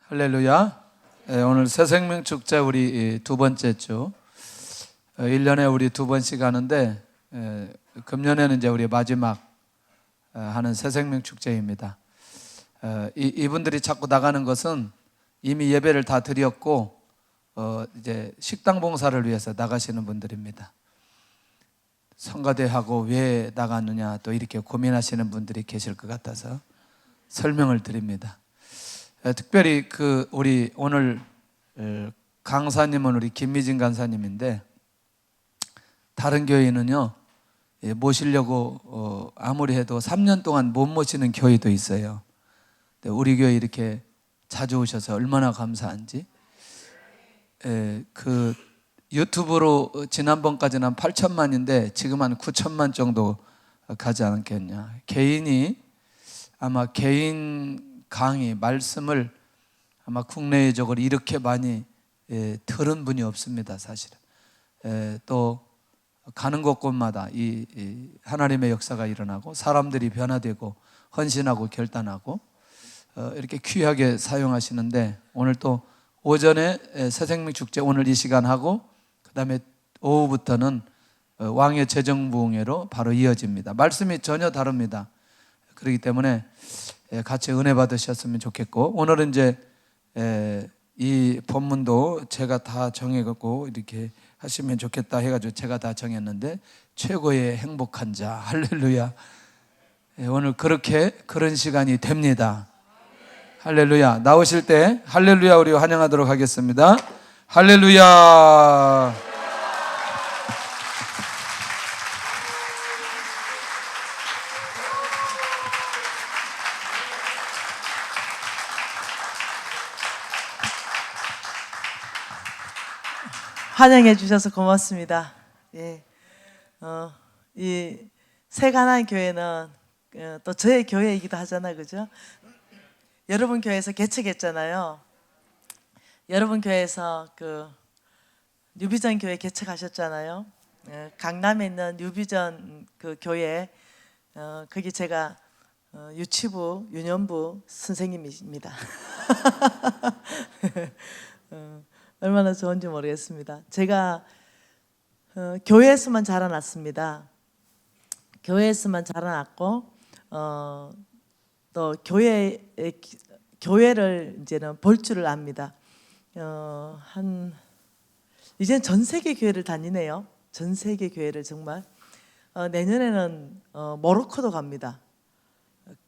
할렐루야. 오늘 새생명 축제 우리 두 번째 주. 1년에 우리 두 번씩 하는데 금년에는 이제 우리 마지막 하는 새생명 축제입니다. 이분들이 자꾸 나가는 것은 이미 예배를 다 드렸고 이제 식당 봉사를 위해서 나가시는 분들입니다. 성가대하고 왜 나갔느냐 또 이렇게 고민하시는 분들이 계실 것 같아서 설명을 드립니다. 특별히 우리 오늘 강사님은 우리 김미진 간사님인데 다른 교회는요 모시려고 아무리 해도 3년 동안 못 모시는 교회도 있어요. 우리 교회 이렇게 자주 오셔서 얼마나 감사한지. 그 유튜브로 지난번까지는 한 8천만인데 지금 한 9천만 정도 가지 않겠냐. 개인이 아마 개인 강의 말씀을 아마 국내적으로 이렇게 많이 들은 분이 없습니다. 사실은. 또 가는 곳곳마다 이 하나님의 역사가 일어나고 사람들이 변화되고 헌신하고 결단하고 이렇게 귀하게 사용하시는데 오늘 또 오전에 새생명 축제 오늘 이 시간 하고 그 다음에 오후부터는 왕의 재정부흥회로 바로 이어집니다. 말씀이 전혀 다릅니다. 그렇기 때문에 같이 은혜 받으셨으면 좋겠고 오늘은 이제 이 본문도 제가 다 정해갖고 이렇게 하시면 좋겠다 해가지고 제가 다 정했는데 최고의 행복한 자 할렐루야. 오늘 그런 시간이 됩니다. 할렐루야. 나오실 때 할렐루야 우리 환영하도록 하겠습니다. 할렐루야. 환영해 주셔서 고맙습니다. 예, 이 새가나안 교회는 또 저의 교회이기도 하잖아요, 그죠? 여러분 교회에서 개척했잖아요. 여러분 교회에서 뉴비전 교회 개척하셨잖아요. 강남에 있는 뉴비전 그 교회 거기 제가 유치부 유년부 선생님입니다. 얼마나 좋은지 모르겠습니다. 제가 교회에서만 자라났습니다. 교회에서만 자라났고 또 교회를 이제는 볼 줄을 압니다. 이제는 전 세계 교회를 다니네요. 전 세계 교회를 정말. 내년에는 모로코도 갑니다.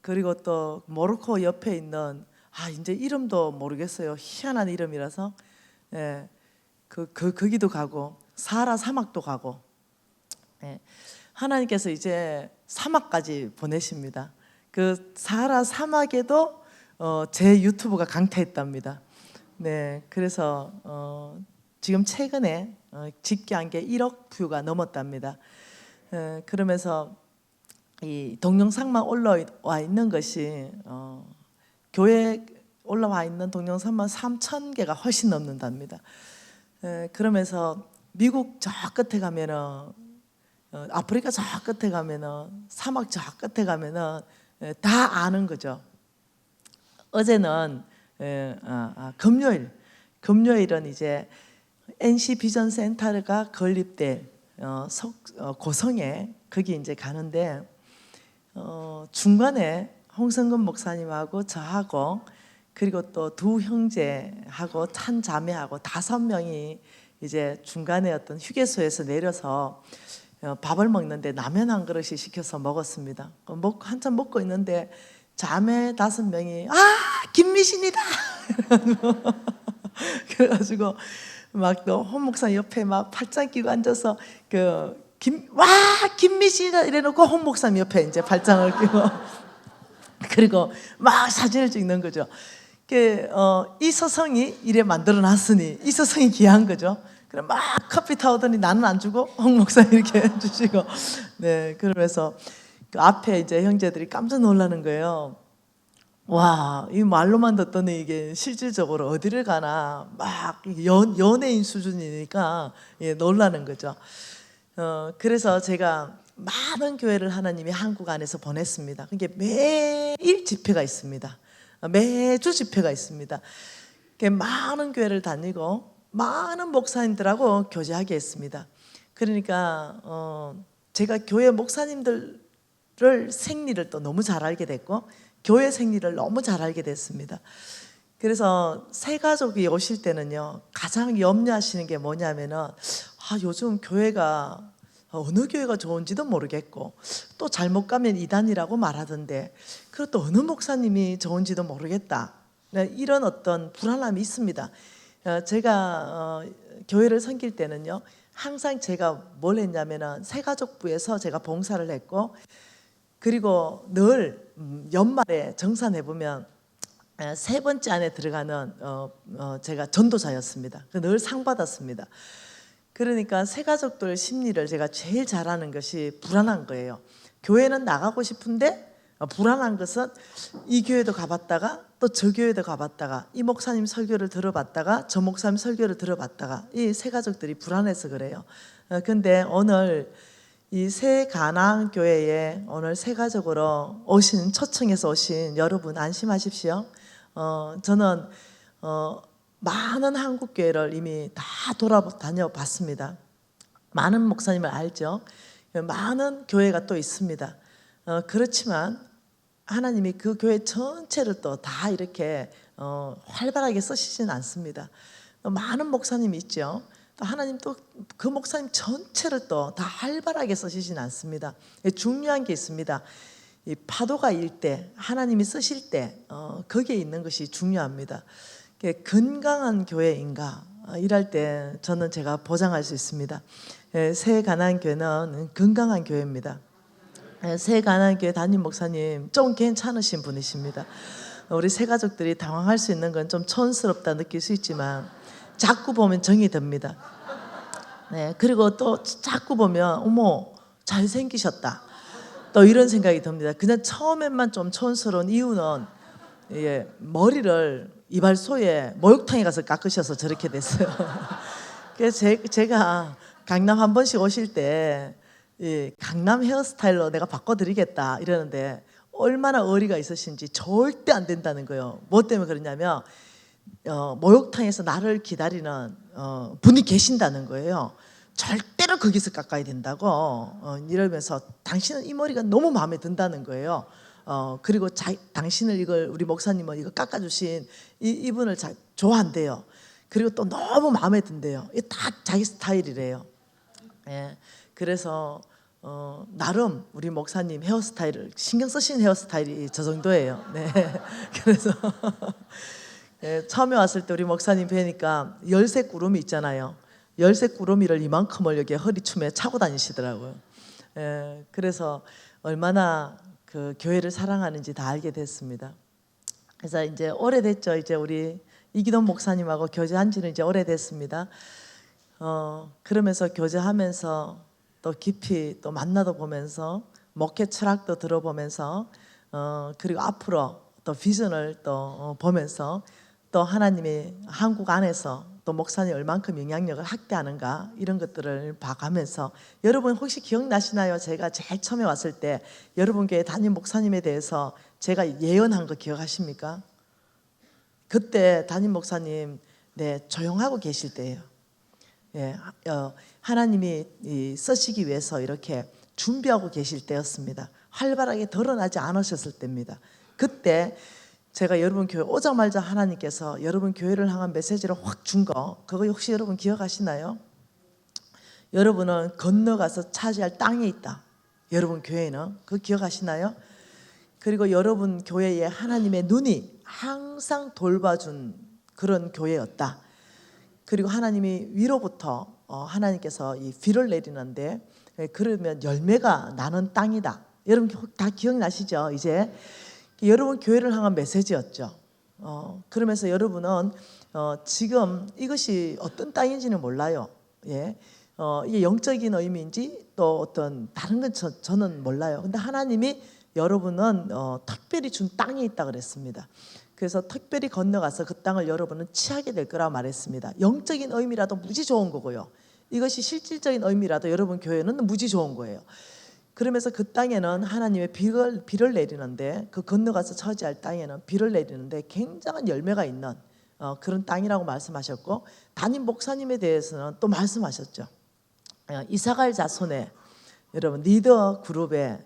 그리고 또 모로코 옆에 있는 이제 이름도 모르겠어요. 희한한 이름이라서. 예, 거기도 가고 사하라 사막도 가고. 예, 하나님께서 이제 사막까지 보내십니다. 그 사하라 사막에도 제 유튜브가 강타했답니다. 네, 그래서 지금 최근에 집계한 게 1억 뷰가 넘었답니다. 그러면서 이 동영상만 올라와 있는 것이 교회 올라와 있는 동영상만 3,000개가 훨씬 넘는답니다. 그러면서 미국 저 끝에 가면은 아프리카 저 끝에 가면은 사막 저 끝에 가면은 다 아는 거죠. 어제는 금요일은 이제 NC 비전 센터가 건립된 고성에 거기 이제 가는데 중간에 홍성근 목사님하고 저하고 그리고 또 두 형제하고 한 자매하고 5명이 이제 중간에 어떤 휴게소에서 내려서 밥을 먹는데 라면 한 그릇씩 시켜서 먹었습니다. 한참 먹고 있는데 자매 5명이 김미신이다 그래가지고 막 또 홍 목사 옆에 막 팔짱 끼고 앉아서 김미신이다 이래놓고 홍 목사 옆에 이제 팔짱을 끼고 그리고 막 사진을 찍는 거죠. 이 서성이 이래 만들어 놨으니 이 서성이 귀한 거죠. 그래 막 커피 타오더니 나는 안 주고 홍 목사 이렇게 해주시고 네 그러면서 그 앞에 이제 형제들이 깜짝 놀라는 거예요. 와, 이 말로만 듣더니 이게 실질적으로 어디를 가나 막 연예인 수준이니까 놀라는 거죠. 그래서 제가 많은 교회를 하나님이 한국 안에서 보냈습니다. 그게 매일 집회가 있습니다. 매주 집회가 있습니다. 많은 교회를 다니고 많은 목사님들하고 교제하게 했습니다. 그러니까 제가 교회 목사님들을 생리를 또 너무 잘 알게 됐고 교회 생리를 너무 잘 알게 됐습니다. 그래서 새 가족이 오실 때는요 가장 염려하시는 게 뭐냐면은 요즘 교회가 어느 교회가 좋은지도 모르겠고 또 잘못 가면 이단이라고 말하던데 그리고 또 어느 목사님이 좋은지도 모르겠다. 이런 어떤 불안함이 있습니다. 제가 교회를 섬길 때는요 항상 제가 뭘 했냐면은 새가족부에서 제가 봉사를 했고 그리고 늘 연말에 정산해 보면 세 번째 안에 들어가는 제가 전도자였습니다. 늘 상 받았습니다. 그러니까 새가족들 심리를 제가 제일 잘하는 것이 불안한 거예요. 교회는 나가고 싶은데 불안한 것은 이 교회도 가봤다가 또 저 교회도 가봤다가 이 목사님 설교를 들어봤다가 저 목사님 설교를 들어봤다가 이 새가족들이 불안해서 그래요. 근데 오늘 이 새 가나안 교회에 오늘 새가족으로 오신 초청해서 오신 여러분 안심하십시오. 저는 많은 한국 교회를 이미 다 돌아다녀 봤습니다. 많은 목사님을 알죠. 많은 교회가 또 있습니다. 그렇지만 하나님이 그 교회 전체를 또 다 이렇게 활발하게 쓰시진 않습니다. 많은 목사님이 있죠. 또 하나님 또 그 목사님 전체를 또 다 활발하게 쓰시진 않습니다. 중요한 게 있습니다. 이 파도가 일 때 하나님이 쓰실 때 거기에 있는 것이 중요합니다. 건강한 교회인가 일할 때 저는 제가 보장할 수 있습니다. 새 가나안 교회는 건강한 교회입니다. 새 가나안 교회 담임 목사님 좀 괜찮으신 분이십니다. 우리 새 가족들이 당황할 수 있는 건 좀 촌스럽다 느낄 수 있지만 자꾸 보면 정이 듭니다. 네, 그리고 또 자꾸 보면 어머 잘생기셨다 또 이런 생각이 듭니다. 그냥 처음에만 좀 촌스러운 이유는 머리를 이발소에 목욕탕에 가서 깎으셔서 저렇게 됐어요. 그래서 제가 강남 한 번씩 오실 때 강남 헤어스타일로 내가 바꿔드리겠다 이러는데 얼마나 의리가 있으신지 절대 안 된다는 거예요. 뭐 때문에 그러냐면 목욕탕에서 나를 기다리는 분이 계신다는 거예요. 절대로 거기서 깎아야 된다고 이러면서 당신은 이 머리가 너무 마음에 든다는 거예요. 그리고 당신을 이걸 우리 목사님은 이거 깎아주신 이분을 좋아한대요. 그리고 또 너무 마음에 든대요. 이게 다 자기 스타일이래요. 그래서 나름 우리 목사님 헤어스타일을 신경 쓰신 헤어스타일이 저 정도예요. 네. 그래서 처음에 왔을 때 우리 목사님 뵈니까 열쇠 구름이 있잖아요. 열쇠 구름이를 이만큼을 여기 허리춤에 차고 다니시더라고요. 그래서 얼마나 그 교회를 사랑하는지 다 알게 됐습니다. 그래서 이제 오래됐죠. 이제 우리 이기돈 목사님하고 교제한 지는 이제 오래됐습니다. 그러면서 교제하면서 또 깊이 또 만나도 보면서 목회 철학도 들어보면서 그리고 앞으로 또 비전을 또 보면서 또 하나님이 한국 안에서 또 목사님 얼만큼 영향력을 확대하는가 이런 것들을 봐가면서 여러분 혹시 기억나시나요? 제가 제일 처음에 왔을 때 여러분 교회 담임 목사님에 대해서 제가 예언한 거 기억하십니까? 그때 담임 목사님 조용하고 계실 때예요. 하나님이 쓰시기 위해서 이렇게 준비하고 계실 때였습니다. 활발하게 드러나지 않으셨을 때입니다. 그때 제가 여러분 교회 오자마자 하나님께서 여러분 교회를 향한 메시지를 확 준 거 그거 혹시 여러분 기억하시나요? 여러분은 건너가서 차지할 땅이 있다. 여러분 교회는 그거 기억하시나요? 그리고 여러분 교회에 하나님의 눈이 항상 돌봐준 그런 교회였다. 그리고 하나님이 위로부터 하나님께서 이 비를 내리는데 그러면 열매가 나는 땅이다. 여러분 다 기억나시죠? 이제 여러분 교회를 향한 메시지였죠. 그러면서 여러분은 지금 이것이 어떤 땅인지는 몰라요. 이게 영적인 의미인지 또 어떤 다른 건 저는 몰라요. 근데 하나님이 여러분은 특별히 준 땅이 있다 그랬습니다. 그래서 특별히 건너가서 그 땅을 여러분은 취하게 될 거라고 말했습니다. 영적인 의미라도 무지 좋은 거고요. 이것이 실질적인 의미라도 여러분 교회는 무지 좋은 거예요. 그러면서 그 땅에는 하나님의 비를 내리는데 그 건너가서 처지할 땅에는 비를 내리는데 굉장한 열매가 있는 그런 땅이라고 말씀하셨고, 담임 목사님에 대해서는 또 말씀하셨죠. 이사갈 자손의 여러분 리더 그룹의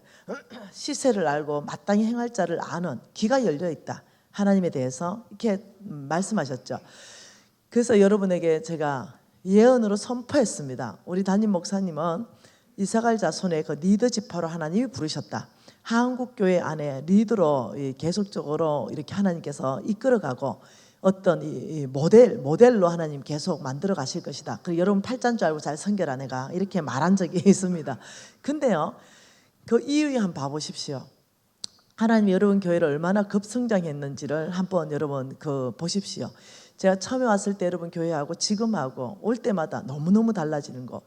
시세를 알고 마땅히 행할 자를 아는 귀가 열려 있다. 하나님에 대해서 이렇게 말씀하셨죠. 그래서 여러분에게 제가 예언으로 선포했습니다. 우리 담임 목사님은 이사갈 자손의 그 리더 지파로 하나님이 부르셨다. 한국 교회 안에 리더로 계속적으로 이렇게 하나님께서 이끌어가고 어떤 이 모델로 하나님 계속 만들어 가실 것이다. 그 여러분 팔자인 줄 알고 잘 섬겨라 내가 이렇게 말한 적이 있습니다. 근데요, 그 이유에 한번 봐보십시오. 하나님이 여러분 교회를 얼마나 급성장했는지를 한번 여러분 보십시오. 제가 처음에 왔을 때 여러분 교회하고 지금하고 올 때마다 너무너무 달라지는 거.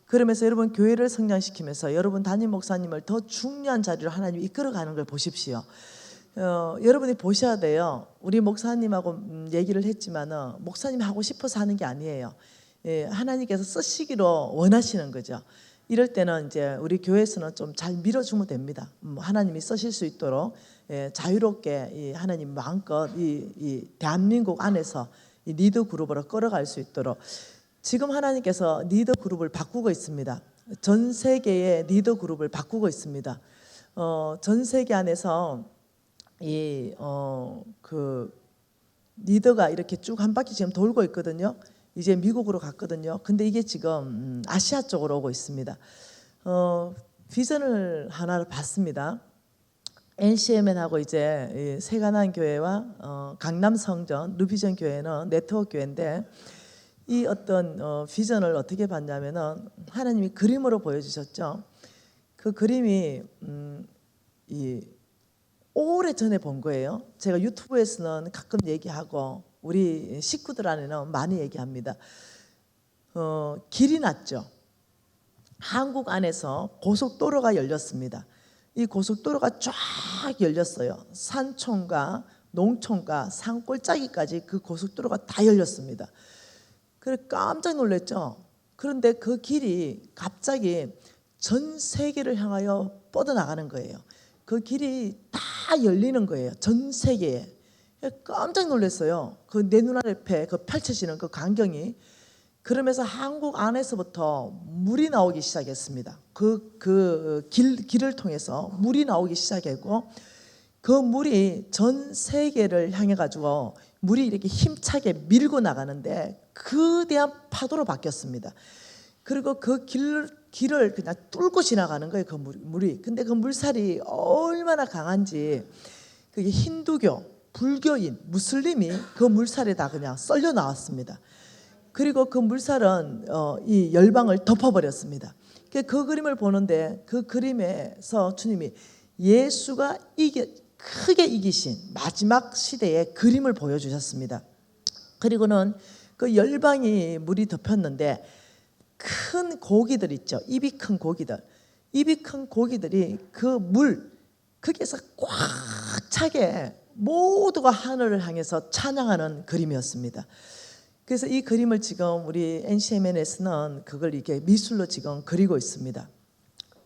그러면서 여러분 교회를 성장시키면서 여러분 담임 목사님을 더 중요한 자리로 하나님이 이끌어가는 걸 보십시오. 여러분이 보셔야 돼요. 우리 목사님하고 얘기를 했지만은 목사님이 하고 싶어서 하는 게 아니에요. 하나님께서 쓰시기로 원하시는 거죠. 이럴 때는 이제 우리 교회에서는 좀 잘 밀어주면 됩니다. 하나님이 쓰실 수 있도록 자유롭게 하나님 마음껏 이 대한민국 안에서 이 리더 그룹으로 끌어갈 수 있도록 지금 하나님께서 리더 그룹을 바꾸고 있습니다. 전 세계의 리더 그룹을 바꾸고 있습니다. 전 세계 안에서 그 리더가 이렇게 쭉 한 바퀴 지금 돌고 있거든요. 이제 미국으로 갔거든요. 근데 이게 지금 아시아 쪽으로 오고 있습니다. 비전을 하나를 봤습니다. NCMN하고 이제 세가난 교회와 강남 성전 루비전 교회는 네트워크 교회인데 이 어떤 비전을 어떻게 봤냐면은 하나님이 그림으로 보여주셨죠. 그 그림이 오래 전에 본 거예요. 제가 유튜브에서는 가끔 얘기하고 우리 식구들 안에는 많이 얘기합니다. 길이 났죠. 한국 안에서 고속도로가 열렸습니다. 이 고속도로가 쫙 열렸어요. 산촌과 농촌과 산골짜기까지 그 고속도로가 다 열렸습니다. 그래 깜짝 놀랐죠. 그런데 그 길이 갑자기 전 세계를 향하여 뻗어나가는 거예요. 그 길이 다 열리는 거예요. 전 세계에. 깜짝 놀랐어요. 그 내 눈앞에 그 펼쳐지는 그 광경이. 그러면서 한국 안에서부터 물이 나오기 시작했습니다. 길을 통해서 물이 나오기 시작했고 그 물이 전 세계를 향해 가지고 물이 이렇게 힘차게 밀고 나가는데 거대한 파도로 바뀌었습니다. 그리고 그 길을 그냥 뚫고 지나가는 거예요. 그 물이. 근데 그 물살이 얼마나 강한지 그게 힌두교, 불교인, 무슬림이 그 물살에 다 그냥 썰려 나왔습니다. 그리고 그 물살은 이 열방을 덮어버렸습니다. 그 그림을 보는데 그 그림에서 주님이 예수가 크게 이기신 마지막 시대의 그림을 보여주셨습니다. 그리고는 그 열방이 물이 덮였는데 큰 고기들 있죠. 입이 큰 고기들. 입이 큰 고기들이 그 물 거기에서 꽉 차게 모두가 하늘을 향해서 찬양하는 그림이었습니다. 그래서 이 그림을 지금 우리 NCMN에서는 그걸 이렇게 미술로 지금 그리고 있습니다.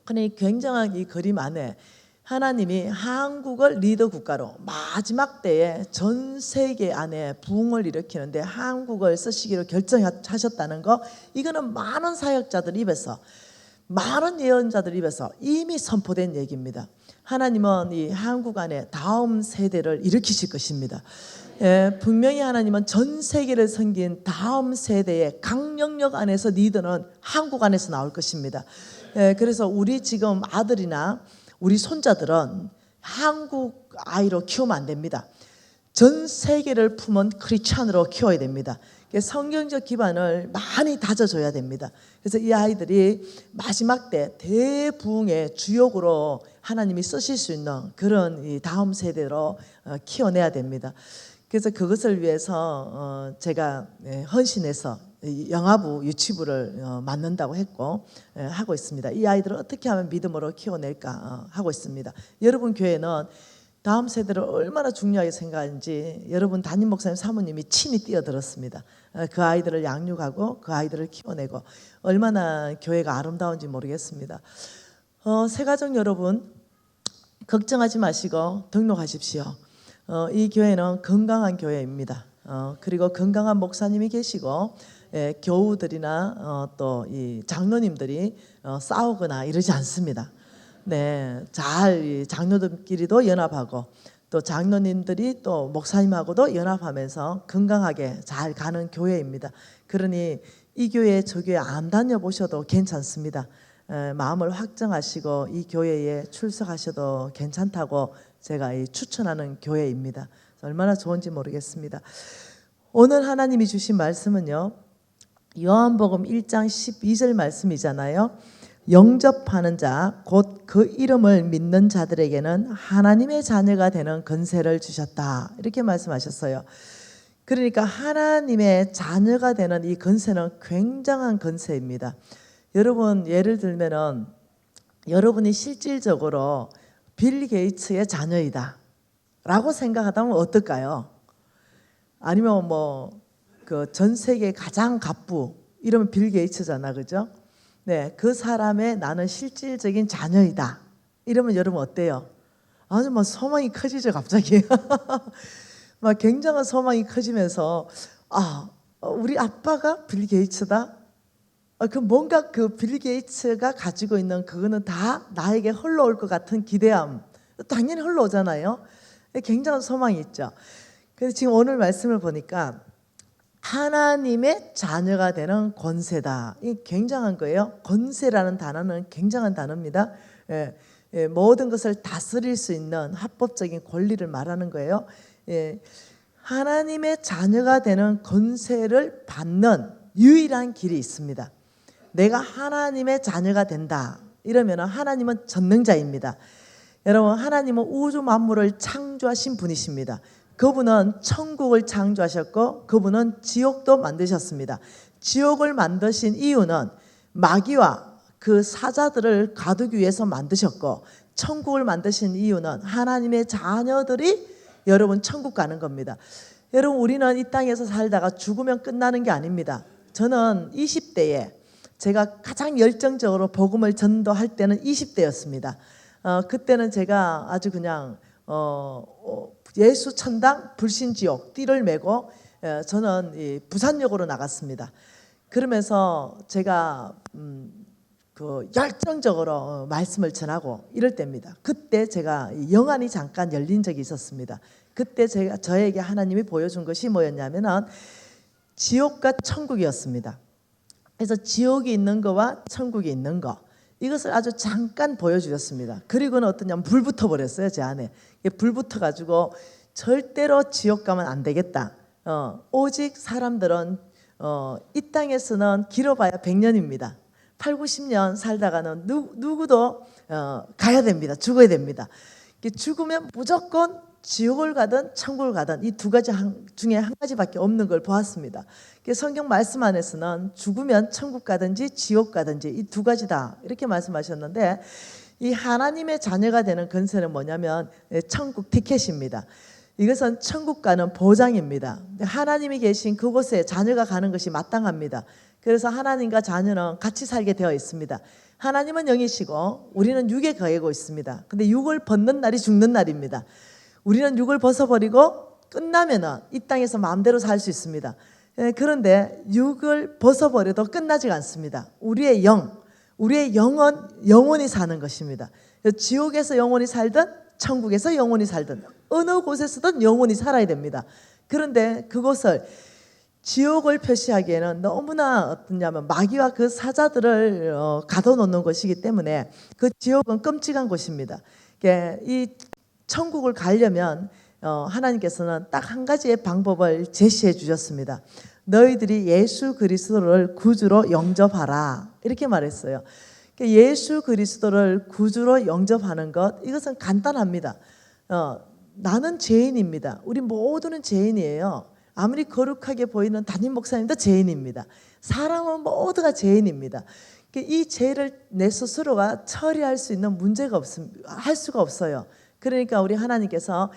근데 굉장한 이 그림 안에 하나님이 한국을 리더 국가로 마지막 때에 전 세계 안에 부흥을 일으키는데 한국을 쓰시기로 결정하셨다는 거, 이거는 많은 사역자들 입에서 많은 예언자들 입에서 이미 선포된 얘기입니다. 하나님은 이 한국 안에 다음 세대를 일으키실 것입니다. 분명히 하나님은 전 세계를 섬긴 다음 세대의 강력력 안에서 리더는 한국 안에서 나올 것입니다. 그래서 우리 지금 아들이나 우리 손자들은 한국 아이로 키우면 안 됩니다. 전 세계를 품은 크리스찬으로 키워야 됩니다. 성경적 기반을 많이 다져줘야 됩니다. 그래서 이 아이들이 마지막 때 대부흥의 주역으로 하나님이 쓰실 수 있는 그런 이 다음 세대로 키워내야 됩니다. 그래서 그것을 위해서 제가 헌신해서 영아부 유치부를 맡는다고 했고 하고 있습니다. 이 아이들을 어떻게 하면 믿음으로 키워낼까 하고 있습니다. 여러분 교회는 다음 세대를 얼마나 중요하게 생각하는지 여러분 담임 목사님 사모님이 친히 뛰어들었습니다. 그 아이들을 양육하고 그 아이들을 키워내고 얼마나 교회가 아름다운지 모르겠습니다. 새가족 여러분 걱정하지 마시고 등록하십시오. 이 교회는 건강한 교회입니다. 그리고 건강한 목사님이 계시고 교우들이나 또 이 장로님들이 싸우거나 이러지 않습니다. 네, 잘 장로들끼리도 연합하고 또 장로님들이 또 목사님하고도 연합하면서 건강하게 잘 가는 교회입니다. 그러니 이 교회 저 교회 안 다녀보셔도 괜찮습니다. 마음을 확정하시고 이 교회에 출석하셔도 괜찮다고 제가 추천하는 교회입니다. 얼마나 좋은지 모르겠습니다. 오늘 하나님이 주신 말씀은요, 요한복음 1장 12절 말씀이잖아요. 영접하는 자 곧 그 이름을 믿는 자들에게는 하나님의 자녀가 되는 권세를 주셨다, 이렇게 말씀하셨어요. 그러니까 하나님의 자녀가 되는 이 권세는 굉장한 권세입니다. 여러분, 예를 들면은 여러분이 실질적으로 빌 게이츠의 자녀이다 라고 생각하다면 어떨까요? 아니면 뭐 그 전 세계 가장 갑부 이러면 빌 게이츠잖아, 그죠? 네, 그 사람의 나는 실질적인 자녀이다 이러면 여러분 어때요? 아주 막 소망이 커지죠, 갑자기. 막 굉장한 소망이 커지면서 우리 아빠가 빌 게이츠다. 그 뭔가 그 빌 게이츠가 가지고 있는 그거는 다 나에게 흘러올 것 같은 기대함, 당연히 흘러오잖아요. 굉장한 소망이 있죠. 그래서 지금 오늘 말씀을 보니까 하나님의 자녀가 되는 권세다. 이 굉장한 거예요. 권세라는 단어는 굉장한 단어입니다. 모든 것을 다스릴 수 있는 합법적인 권리를 말하는 거예요. 하나님의 자녀가 되는 권세를 받는 유일한 길이 있습니다. 내가 하나님의 자녀가 된다 이러면 하나님은 전능자입니다. 여러분, 하나님은 우주 만물을 창조하신 분이십니다. 그분은 천국을 창조하셨고 그분은 지옥도 만드셨습니다. 지옥을 만드신 이유는 마귀와 그 사자들을 가두기 위해서 만드셨고, 천국을 만드신 이유는 하나님의 자녀들이 여러분 천국 가는 겁니다. 여러분, 우리는 이 땅에서 살다가 죽으면 끝나는 게 아닙니다. 저는 20대에 제가 가장 열정적으로 복음을 전도할 때는 20대였습니다. 그때는 제가 아주 그냥 예수 천당 불신 지옥 띠를 메고 저는 이 부산역으로 나갔습니다. 그러면서 제가 그 열정적으로 말씀을 전하고 이럴 때입니다. 그때 제가 영안이 잠깐 열린 적이 있었습니다. 그때 저에게 하나님이 보여준 것이 뭐였냐면은 지옥과 천국이었습니다. 그래서 지옥이 있는 거와 천국이 있는 거, 이것을 아주 잠깐 보여주셨습니다. 그리고는 어떠냐면 불 붙어버렸어요, 제 안에. 불 붙어가지고 절대로 지옥 가면 안 되겠다. 오직 사람들은 이 땅에서는 길어봐야 100년입니다. 8, 90년 살다가는 누구도 가야 됩니다. 죽어야 됩니다. 죽으면 무조건 지옥을 가든 천국을 가든 이 두 가지 중에 한 가지밖에 없는 걸 보았습니다. 성경 말씀 안에서는 죽으면 천국 가든지 지옥 가든지 이 두 가지다 이렇게 말씀하셨는데, 이 하나님의 자녀가 되는 권세는 뭐냐면 천국 티켓입니다. 이것은 천국 가는 보장입니다. 하나님이 계신 그곳에 자녀가 가는 것이 마땅합니다. 그래서 하나님과 자녀는 같이 살게 되어 있습니다. 하나님은 영이시고 우리는 육에 거하고 있습니다. 근데 육을 벗는 날이 죽는 날입니다. 우리는 육을 벗어버리고 끝나면은 이 땅에서 마음대로 살 수 있습니다. 그런데 육을 벗어버려도 끝나지가 않습니다. 우리의 영은 영원히 사는 것입니다. 지옥에서 영원히 살든 천국에서 영원히 살든 어느 곳에서든 영원히 살아야 됩니다. 그런데 그곳을 지옥을 표시하기에는 너무나 어떠냐면 마귀와 그 사자들을 가둬놓는 것이기 때문에 그 지옥은 끔찍한 곳입니다. 이 천국을 가려면 하나님께서는 딱 한 가지의 방법을 제시해 주셨습니다. 너희들이 예수 그리스도를 구주로 영접하라 이렇게 말했어요. 예수 그리스도를 구주로 영접하는 것, 이것은 간단합니다. 나는 죄인입니다. 우리 모두는 죄인이에요. 아무리 거룩하게 보이는 담임 목사님도 죄인입니다. 사람은 모두가 죄인입니다. 이 죄를 내 스스로가 처리할 수 있는 문제가 할 수가 없어요. 그러니까 우리 하나님께서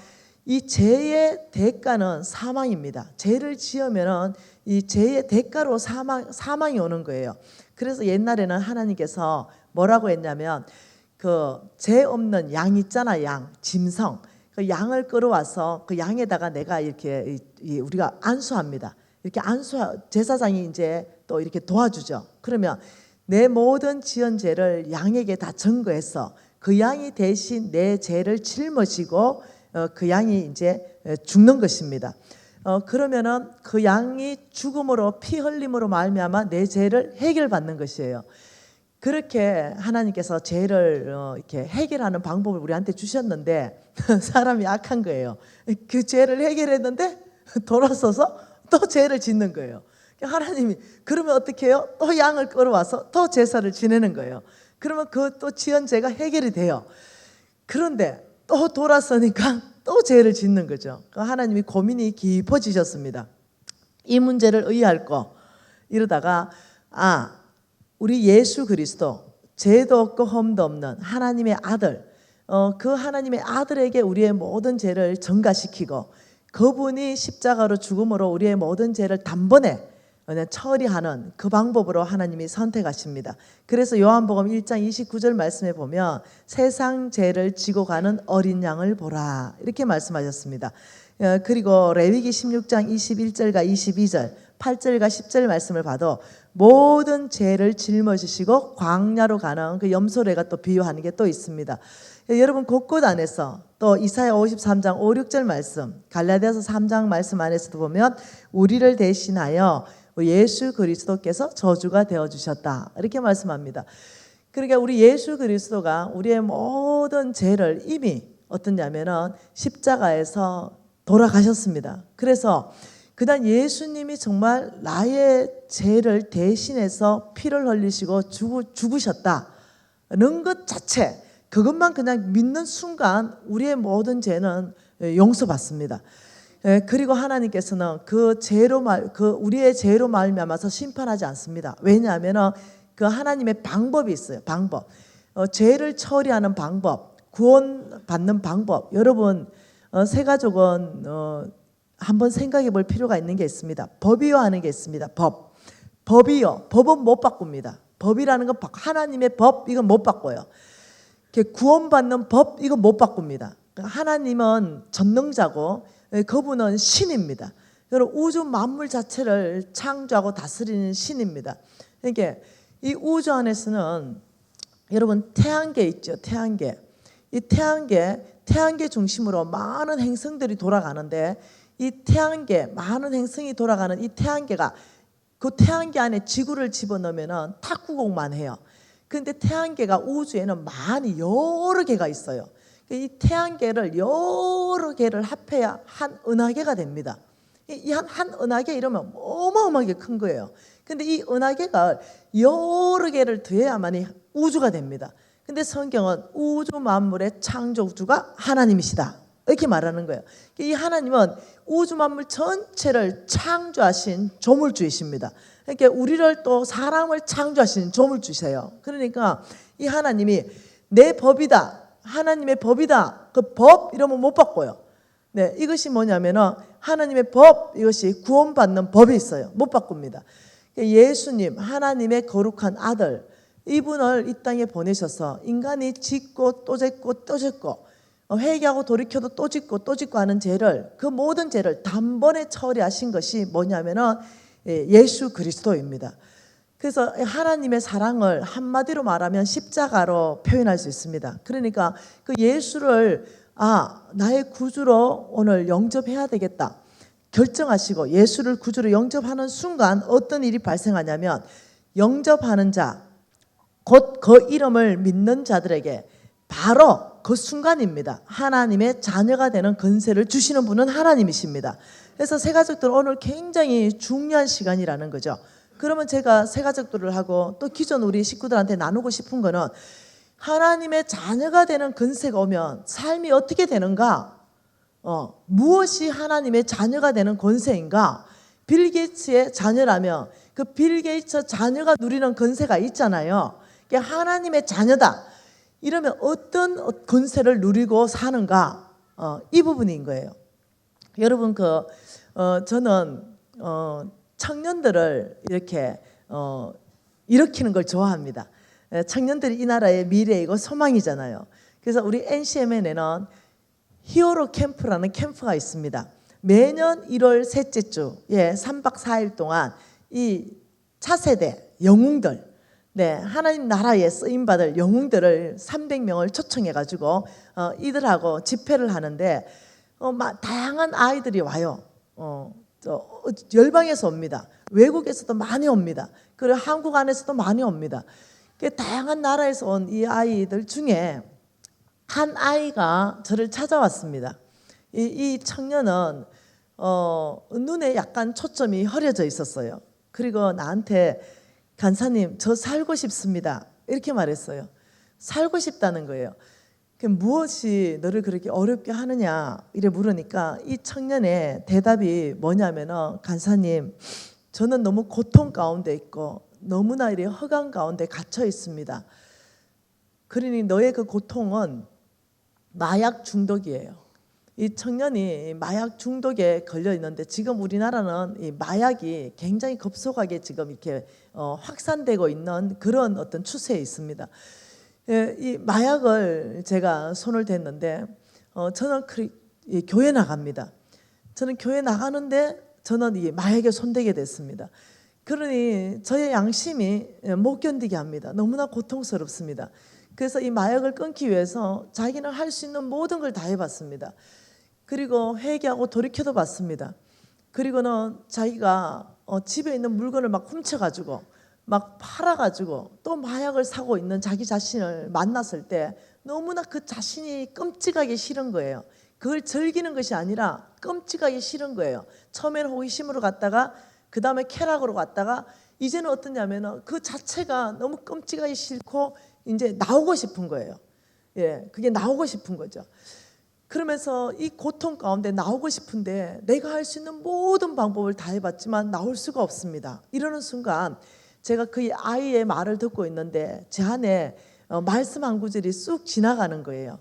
이 죄의 대가는 사망입니다. 죄를 지으면은 이 죄의 대가로 사망이 오는 거예요. 그래서 옛날에는 하나님께서 뭐라고 했냐면 그 죄 없는 양 있잖아, 양 짐승. 그 양을 끌어와서 그 양에다가 내가 이렇게 우리가 안수합니다. 이렇게 제사장이 이제 또 이렇게 도와주죠. 그러면 내 모든 지은 죄를 양에게 다 전거해서 그 양이 대신 내 죄를 짊어지고 그 양이 이제 죽는 것입니다. 그러면은 그 양이 죽음으로 피 흘림으로 말미암아 내 죄를 해결받는 것이에요. 그렇게 하나님께서 죄를 이렇게 해결하는 방법을 우리한테 주셨는데 사람이 악한 거예요. 그 죄를 해결했는데 돌아서서 또 죄를 짓는 거예요. 하나님이 그러면 어떻게 해요? 또 양을 끌어와서 또 제사를 지내는 거예요. 그러면 그 또 지은 죄가 해결이 돼요. 그런데 또 돌아서니까 또 죄를 짓는 거죠. 하나님이 고민이 깊어지셨습니다. 이 문제를 의할거 이러다가 우리 예수 그리스도 죄도 없고 험도 없는 하나님의 아들, 그 하나님의 아들에게 우리의 모든 죄를 전가시키고 그분이 십자가로 죽음으로 우리의 모든 죄를 단번에 그냥 처리하는 그 방법으로 하나님이 선택하십니다. 그래서 요한복음 1장 29절 말씀에 보면 세상 죄를 지고 가는 어린 양을 보라 이렇게 말씀하셨습니다. 그리고 레위기 16장 21절과 22절 8절과 10절 말씀을 봐도 모든 죄를 짊어지시고 광야로 가는 그 염소래가 또 비유하는 게 또 있습니다. 여러분 곳곳 안에서 또 이사야 53장 5, 6절 말씀 갈라디아서 3장 말씀 안에서도 보면 우리를 대신하여 예수 그리스도께서 저주가 되어주셨다 이렇게 말씀합니다. 그러니까 우리 예수 그리스도가 우리의 모든 죄를 이미 어떠냐면은 십자가에서 돌아가셨습니다. 그래서 그다음 예수님이 정말 나의 죄를 대신해서 피를 흘리시고 죽으셨다는 것 자체 그것만 그냥 믿는 순간 우리의 모든 죄는 용서받습니다. 그리고 하나님께서는 우리의 죄로 말미암아서 심판하지 않습니다. 왜냐하면 그 하나님의 방법이 있어요. 방법, 죄를 처리하는 방법, 구원받는 방법. 여러분 새가족은 한번 생각해 볼 필요가 있는 게 있습니다. 법이요 하는 게 있습니다. 법이요. 법은 못 바꿉니다. 법이라는 건 하나님의 법 이건 못 바꿔요. 구원받는 법 이건 못 바꿉니다. 하나님은 전능자고 그분은 신입니다. 여러분 우주 만물 자체를 창조하고 다스리는 신입니다. 그러니까 이 우주 안에서는 여러분 태양계 있죠. 태양계. 이 태양계 중심으로 많은 행성들이 돌아가는데 이 태양계 많은 행성이 돌아가는 이 태양계가 그 태양계 안에 지구를 집어넣으면 탁구공만 해요. 그런데 태양계가 우주에는 많이 여러 개가 있어요. 이 태양계를 여러 개를 합해야 한 은하계가 됩니다. 이 한 은하계 이러면 어마어마하게 큰 거예요. 근데 이 은하계가 여러 개를 더해야만이 우주가 됩니다. 근데 성경은 우주 만물의 창조주가 하나님이시다 이렇게 말하는 거예요. 이 하나님은 우주 만물 전체를 창조하신 조물주이십니다. 그러니까 우리를 또 사람을 창조하신 조물주세요. 그러니까 이 하나님이 내 법이다, 하나님의 법이다. 그 법 이러면 못 바꿔요. 네, 이것이 뭐냐면은 하나님의 법 이것이 구원받는 법이 있어요. 못 바꿉니다. 예수님 하나님의 거룩한 아들 이분을 이 땅에 보내셔서 인간이 짓고 또 짓고 또 짓고 회개하고 돌이켜도 또 짓고 또 짓고 하는 죄를 그 모든 죄를 단번에 처리하신 것이 뭐냐면은 예수 그리스도입니다. 그래서 하나님의 사랑을 한마디로 말하면 십자가로 표현할 수 있습니다. 그러니까 그 예수를 나의 구주로 오늘 영접해야 되겠다 결정하시고 예수를 구주로 영접하는 순간 어떤 일이 발생하냐면 영접하는 자, 곧 그 이름을 믿는 자들에게 바로 그 순간입니다. 하나님의 자녀가 되는 권세를 주시는 분은 하나님이십니다. 그래서 새가족들 오늘 굉장히 중요한 시간이라는 거죠. 그러면 제가 새가족들을 하고 또 기존 우리 식구들한테 나누고 싶은 거는 하나님의 자녀가 되는 권세가 오면 삶이 어떻게 되는가? 무엇이 하나님의 자녀가 되는 권세인가? 빌 게이츠의 자녀라면 그 빌 게이츠 자녀가 누리는 권세가 있잖아요. 하나님의 자녀다. 이러면 어떤 권세를 누리고 사는가? 이 부분인 거예요. 여러분 저는 청년들을 이렇게 일으키는 걸 좋아합니다. 청년들이 이 나라의 미래이고 소망이잖아요. 그래서 우리 NCMN에는 히어로 캠프라는 캠프가 있습니다. 매년 1월 셋째 주에 3박 4일 동안 이 차세대 영웅들, 하나님 나라에 쓰임받을 영웅들을 300명을 초청해가지고 이들하고 집회를 하는데 다양한 아이들이 와요. 열방에서 옵니다. 외국에서도 많이 옵니다. 그리고 한국 안에서도 많이 옵니다. 다양한 나라에서 온 이 아이들 중에 한 아이가 저를 찾아왔습니다. 이 청년은 눈에 약간 초점이 흐려져 있었어요. 그리고 나한테 간사님, 저 살고 싶습니다. 이렇게 말했어요. 살고 싶다는 거예요. 무엇이 너를 그렇게 어렵게 하느냐 이래 물으니까 이 청년의 대답이 뭐냐면은, 간사님, 저는 너무 고통 가운데 있고 너무나 이래 허강 가운데 갇혀 있습니다. 그러니 너의 그 고통은 마약 중독이에요. 이 청년이 마약 중독에 걸려 있는데, 지금 우리나라는 이 마약이 굉장히 급속하게 지금 이렇게 확산되고 있는 그런 어떤 추세에 있습니다. 이 마약을 제가 손을 댔는데, 저는 교회 나갑니다. 저는 교회 나가는데 저는 이 마약에 손대게 됐습니다. 그러니 저의 양심이 못 견디게 합니다. 너무나 고통스럽습니다. 그래서 이 마약을 끊기 위해서 자기는 할 수 있는 모든 걸 다 해봤습니다. 그리고 회개하고 돌이켜도 봤습니다. 그리고는 자기가 집에 있는 물건을 막 훔쳐가지고 막 팔아가지고 또 마약을 사고 있는 자기 자신을 만났을 때 너무나 그 자신이 끔찍하게 싫은 거예요. 그걸 즐기는 것이 아니라 끔찍하게 싫은 거예요. 처음에는 호기심으로 갔다가 그 다음에 쾌락으로 갔다가 이제는 어떠냐면 그 자체가 너무 끔찍하게 싫고 이제 나오고 싶은 거예요. 그게 나오고 싶은 거죠. 그러면서 이 고통 가운데 나오고 싶은데 내가 할 수 있는 모든 방법을 다 해봤지만 나올 수가 없습니다. 이러는 순간 제가 그 아이의 말을 듣고 있는데 제 안에 말씀 한 구절이 쑥 지나가는 거예요.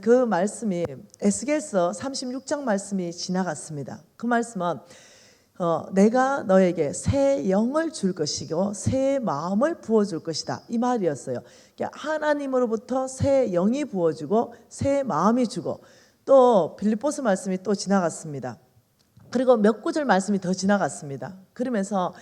그 말씀이 에스겔서 36장 말씀이 지나갔습니다. 그 말씀은 내가 너에게 새 영을 줄 것이고 새 마음을 부어줄 것이다, 이 말이었어요. 하나님으로부터 새 영이 부어주고 새 마음이 주고, 또 빌립보서 말씀이 또 지나갔습니다. 그리고 몇 구절 말씀이 더 지나갔습니다. 그러면서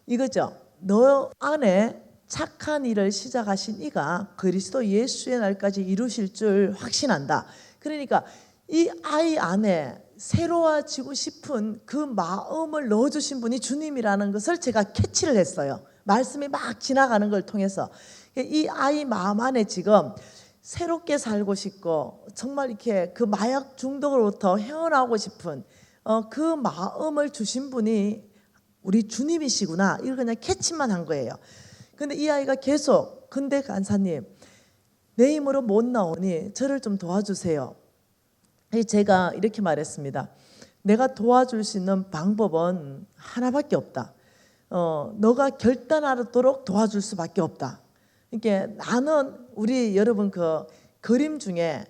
이거죠. 너 안에 착한 일을 시작하신 이가 그리스도 예수의 날까지 이루실 줄 확신한다. 그러니까 이 아이 안에 새로워지고 싶은 그 마음을 넣어주신 분이 주님이라는 것을 제가 캐치를 했어요. 말씀이 막 지나가는 걸 통해서 이 아이 마음 안에 지금 새롭게 살고 싶고 정말 이렇게 그 마약 중독으로부터 헤어나오고 싶은 그 마음을 주신 분이 우리 주님이시구나, 이걸 그냥 캐치만 한 거예요. 근데 이 아이가 계속, 근데 간사님, 내 힘으로 못 나오니 저를 좀 도와주세요. 제가 이렇게 말했습니다. 내가 도와줄 수 있는 방법은 하나밖에 없다. 너가 결단하도록 도와줄 수밖에 없다. 이게 나는 우리 여러분 그 그림 중에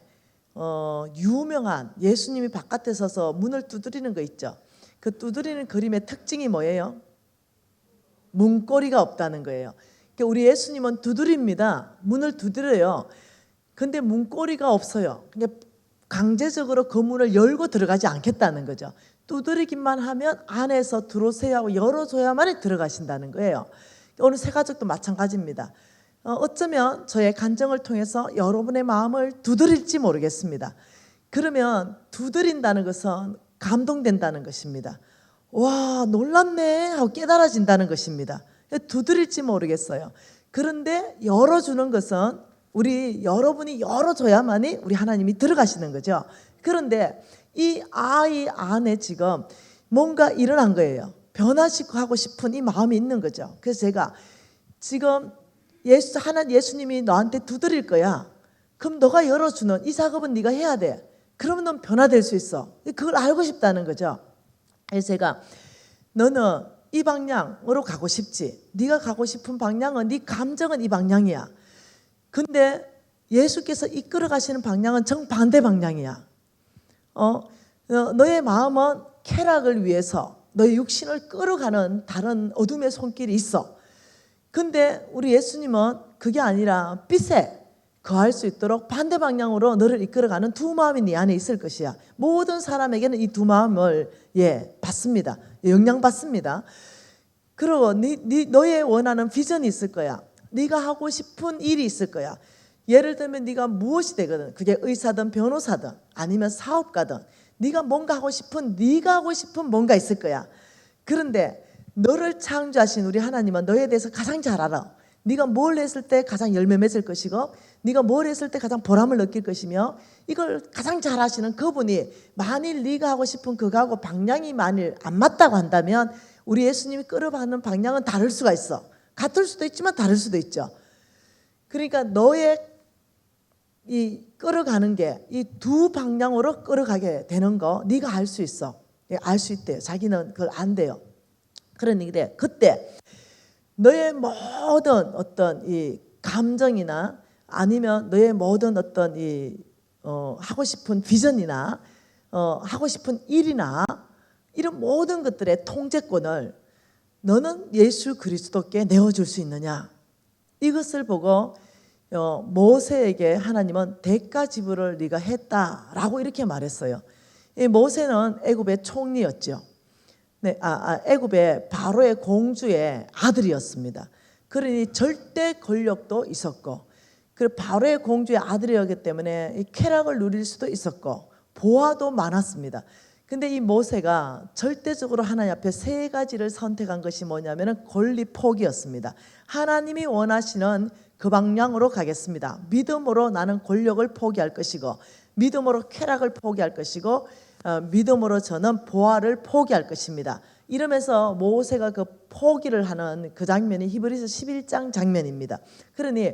유명한 예수님이 바깥에 서서 문을 두드리는 거 있죠. 그 두드리는 그림의 특징이 뭐예요? 문고리가 없다는 거예요. 그러니까 우리 예수님은 두드립니다. 문을 두드려요. 근데 문고리가 없어요. 그러니까 강제적으로 그 문을 열고 들어가지 않겠다는 거죠. 두드리기만 하면 안에서 들어오세요 하고 열어줘야만 들어가신다는 거예요. 오늘 새가족도 마찬가지입니다. 어쩌면 저의 간증을 통해서 여러분의 마음을 두드릴지 모르겠습니다. 그러면 두드린다는 것은 감동된다는 것입니다. 와, 놀랍네 하고 깨달아진다는 것입니다. 두드릴지 모르겠어요. 그런데 열어주는 것은 여러분이 열어줘야만이 우리 하나님이 들어가시는 거죠. 그런데 이 아이 안에 지금 뭔가 일어난 거예요. 변화시키고 싶은 이 마음이 있는 거죠. 그래서 제가 지금 예수님이 너한테 두드릴 거야. 그럼 너가 열어주는 이 작업은 네가 해야 돼. 그러면 넌 변화될 수 있어. 그걸 알고 싶다는 거죠. 그래서 제가 너는 이 방향으로 가고 싶지. 네가 가고 싶은 방향은, 네 감정은 이 방향이야. 근데 예수께서 이끌어 가시는 방향은 정반대 방향이야. 너의 마음은 쾌락을 위해서 너의 육신을 끌어가는 다른 어둠의 손길이 있어. 근데 우리 예수님은 그게 아니라 빛의 거할 수 있도록 반대 방향으로 너를 이끌어가는 두 마음이 네 안에 있을 것이야. 모든 사람에게는 이 두 마음을 받습니다. 영향받습니다. 그리고 너의 원하는 비전이 있을 거야. 네가 하고 싶은 일이 있을 거야. 예를 들면 네가 무엇이 되거든. 그게 의사든 변호사든 아니면 사업가든 네가 하고 싶은 뭔가 있을 거야. 그런데 너를 창조하신 우리 하나님은 너에 대해서 가장 잘 알아. 네가 뭘 했을 때 가장 열매 맺을 것이고 네가 뭘 했을 때 가장 보람을 느낄 것이며 이걸 가장 잘 아시는 그분이 만일 네가 하고 싶은 그거하고 방향이 만일 안 맞다고 한다면 우리 예수님이 끌어가는 방향은 다를 수가 있어. 같을 수도 있지만 다를 수도 있죠. 그러니까 너의 이 끌어가는 게 이 두 방향으로 끌어가게 되는 거 네가 알 수 있어. 알 수 있대요. 자기는 그걸 안돼요. 그런데 그때 너의 모든 어떤 이 감정이나 아니면 너의 모든 어떤 하고 싶은 비전이나 하고 싶은 일이나 이런 모든 것들의 통제권을 너는 예수 그리스도께 내어줄 수 있느냐? 이것을 보고 모세에게 하나님은 대가 지불을 네가 했다라고 이렇게 말했어요. 이 모세는 애굽의 총리였죠. 네, 애굽의 바로의 공주의 아들이었습니다. 그러니 절대 권력도 있었고, 그 바로의 공주의 아들이었기 때문에 이 쾌락을 누릴 수도 있었고, 보화도 많았습니다. 근데 이 모세가 절대적으로 하나님 앞에 세 가지를 선택한 것이 뭐냐면은 권리 포기였습니다. 하나님이 원하시는 그 방향으로 가겠습니다. 믿음으로 나는 권력을 포기할 것이고, 믿음으로 쾌락을 포기할 것이고, 믿음으로 저는 보화를 포기할 것입니다. 이러면서 모세가 그 포기를 하는 그 장면이 히브리서 11장 장면입니다. 그러니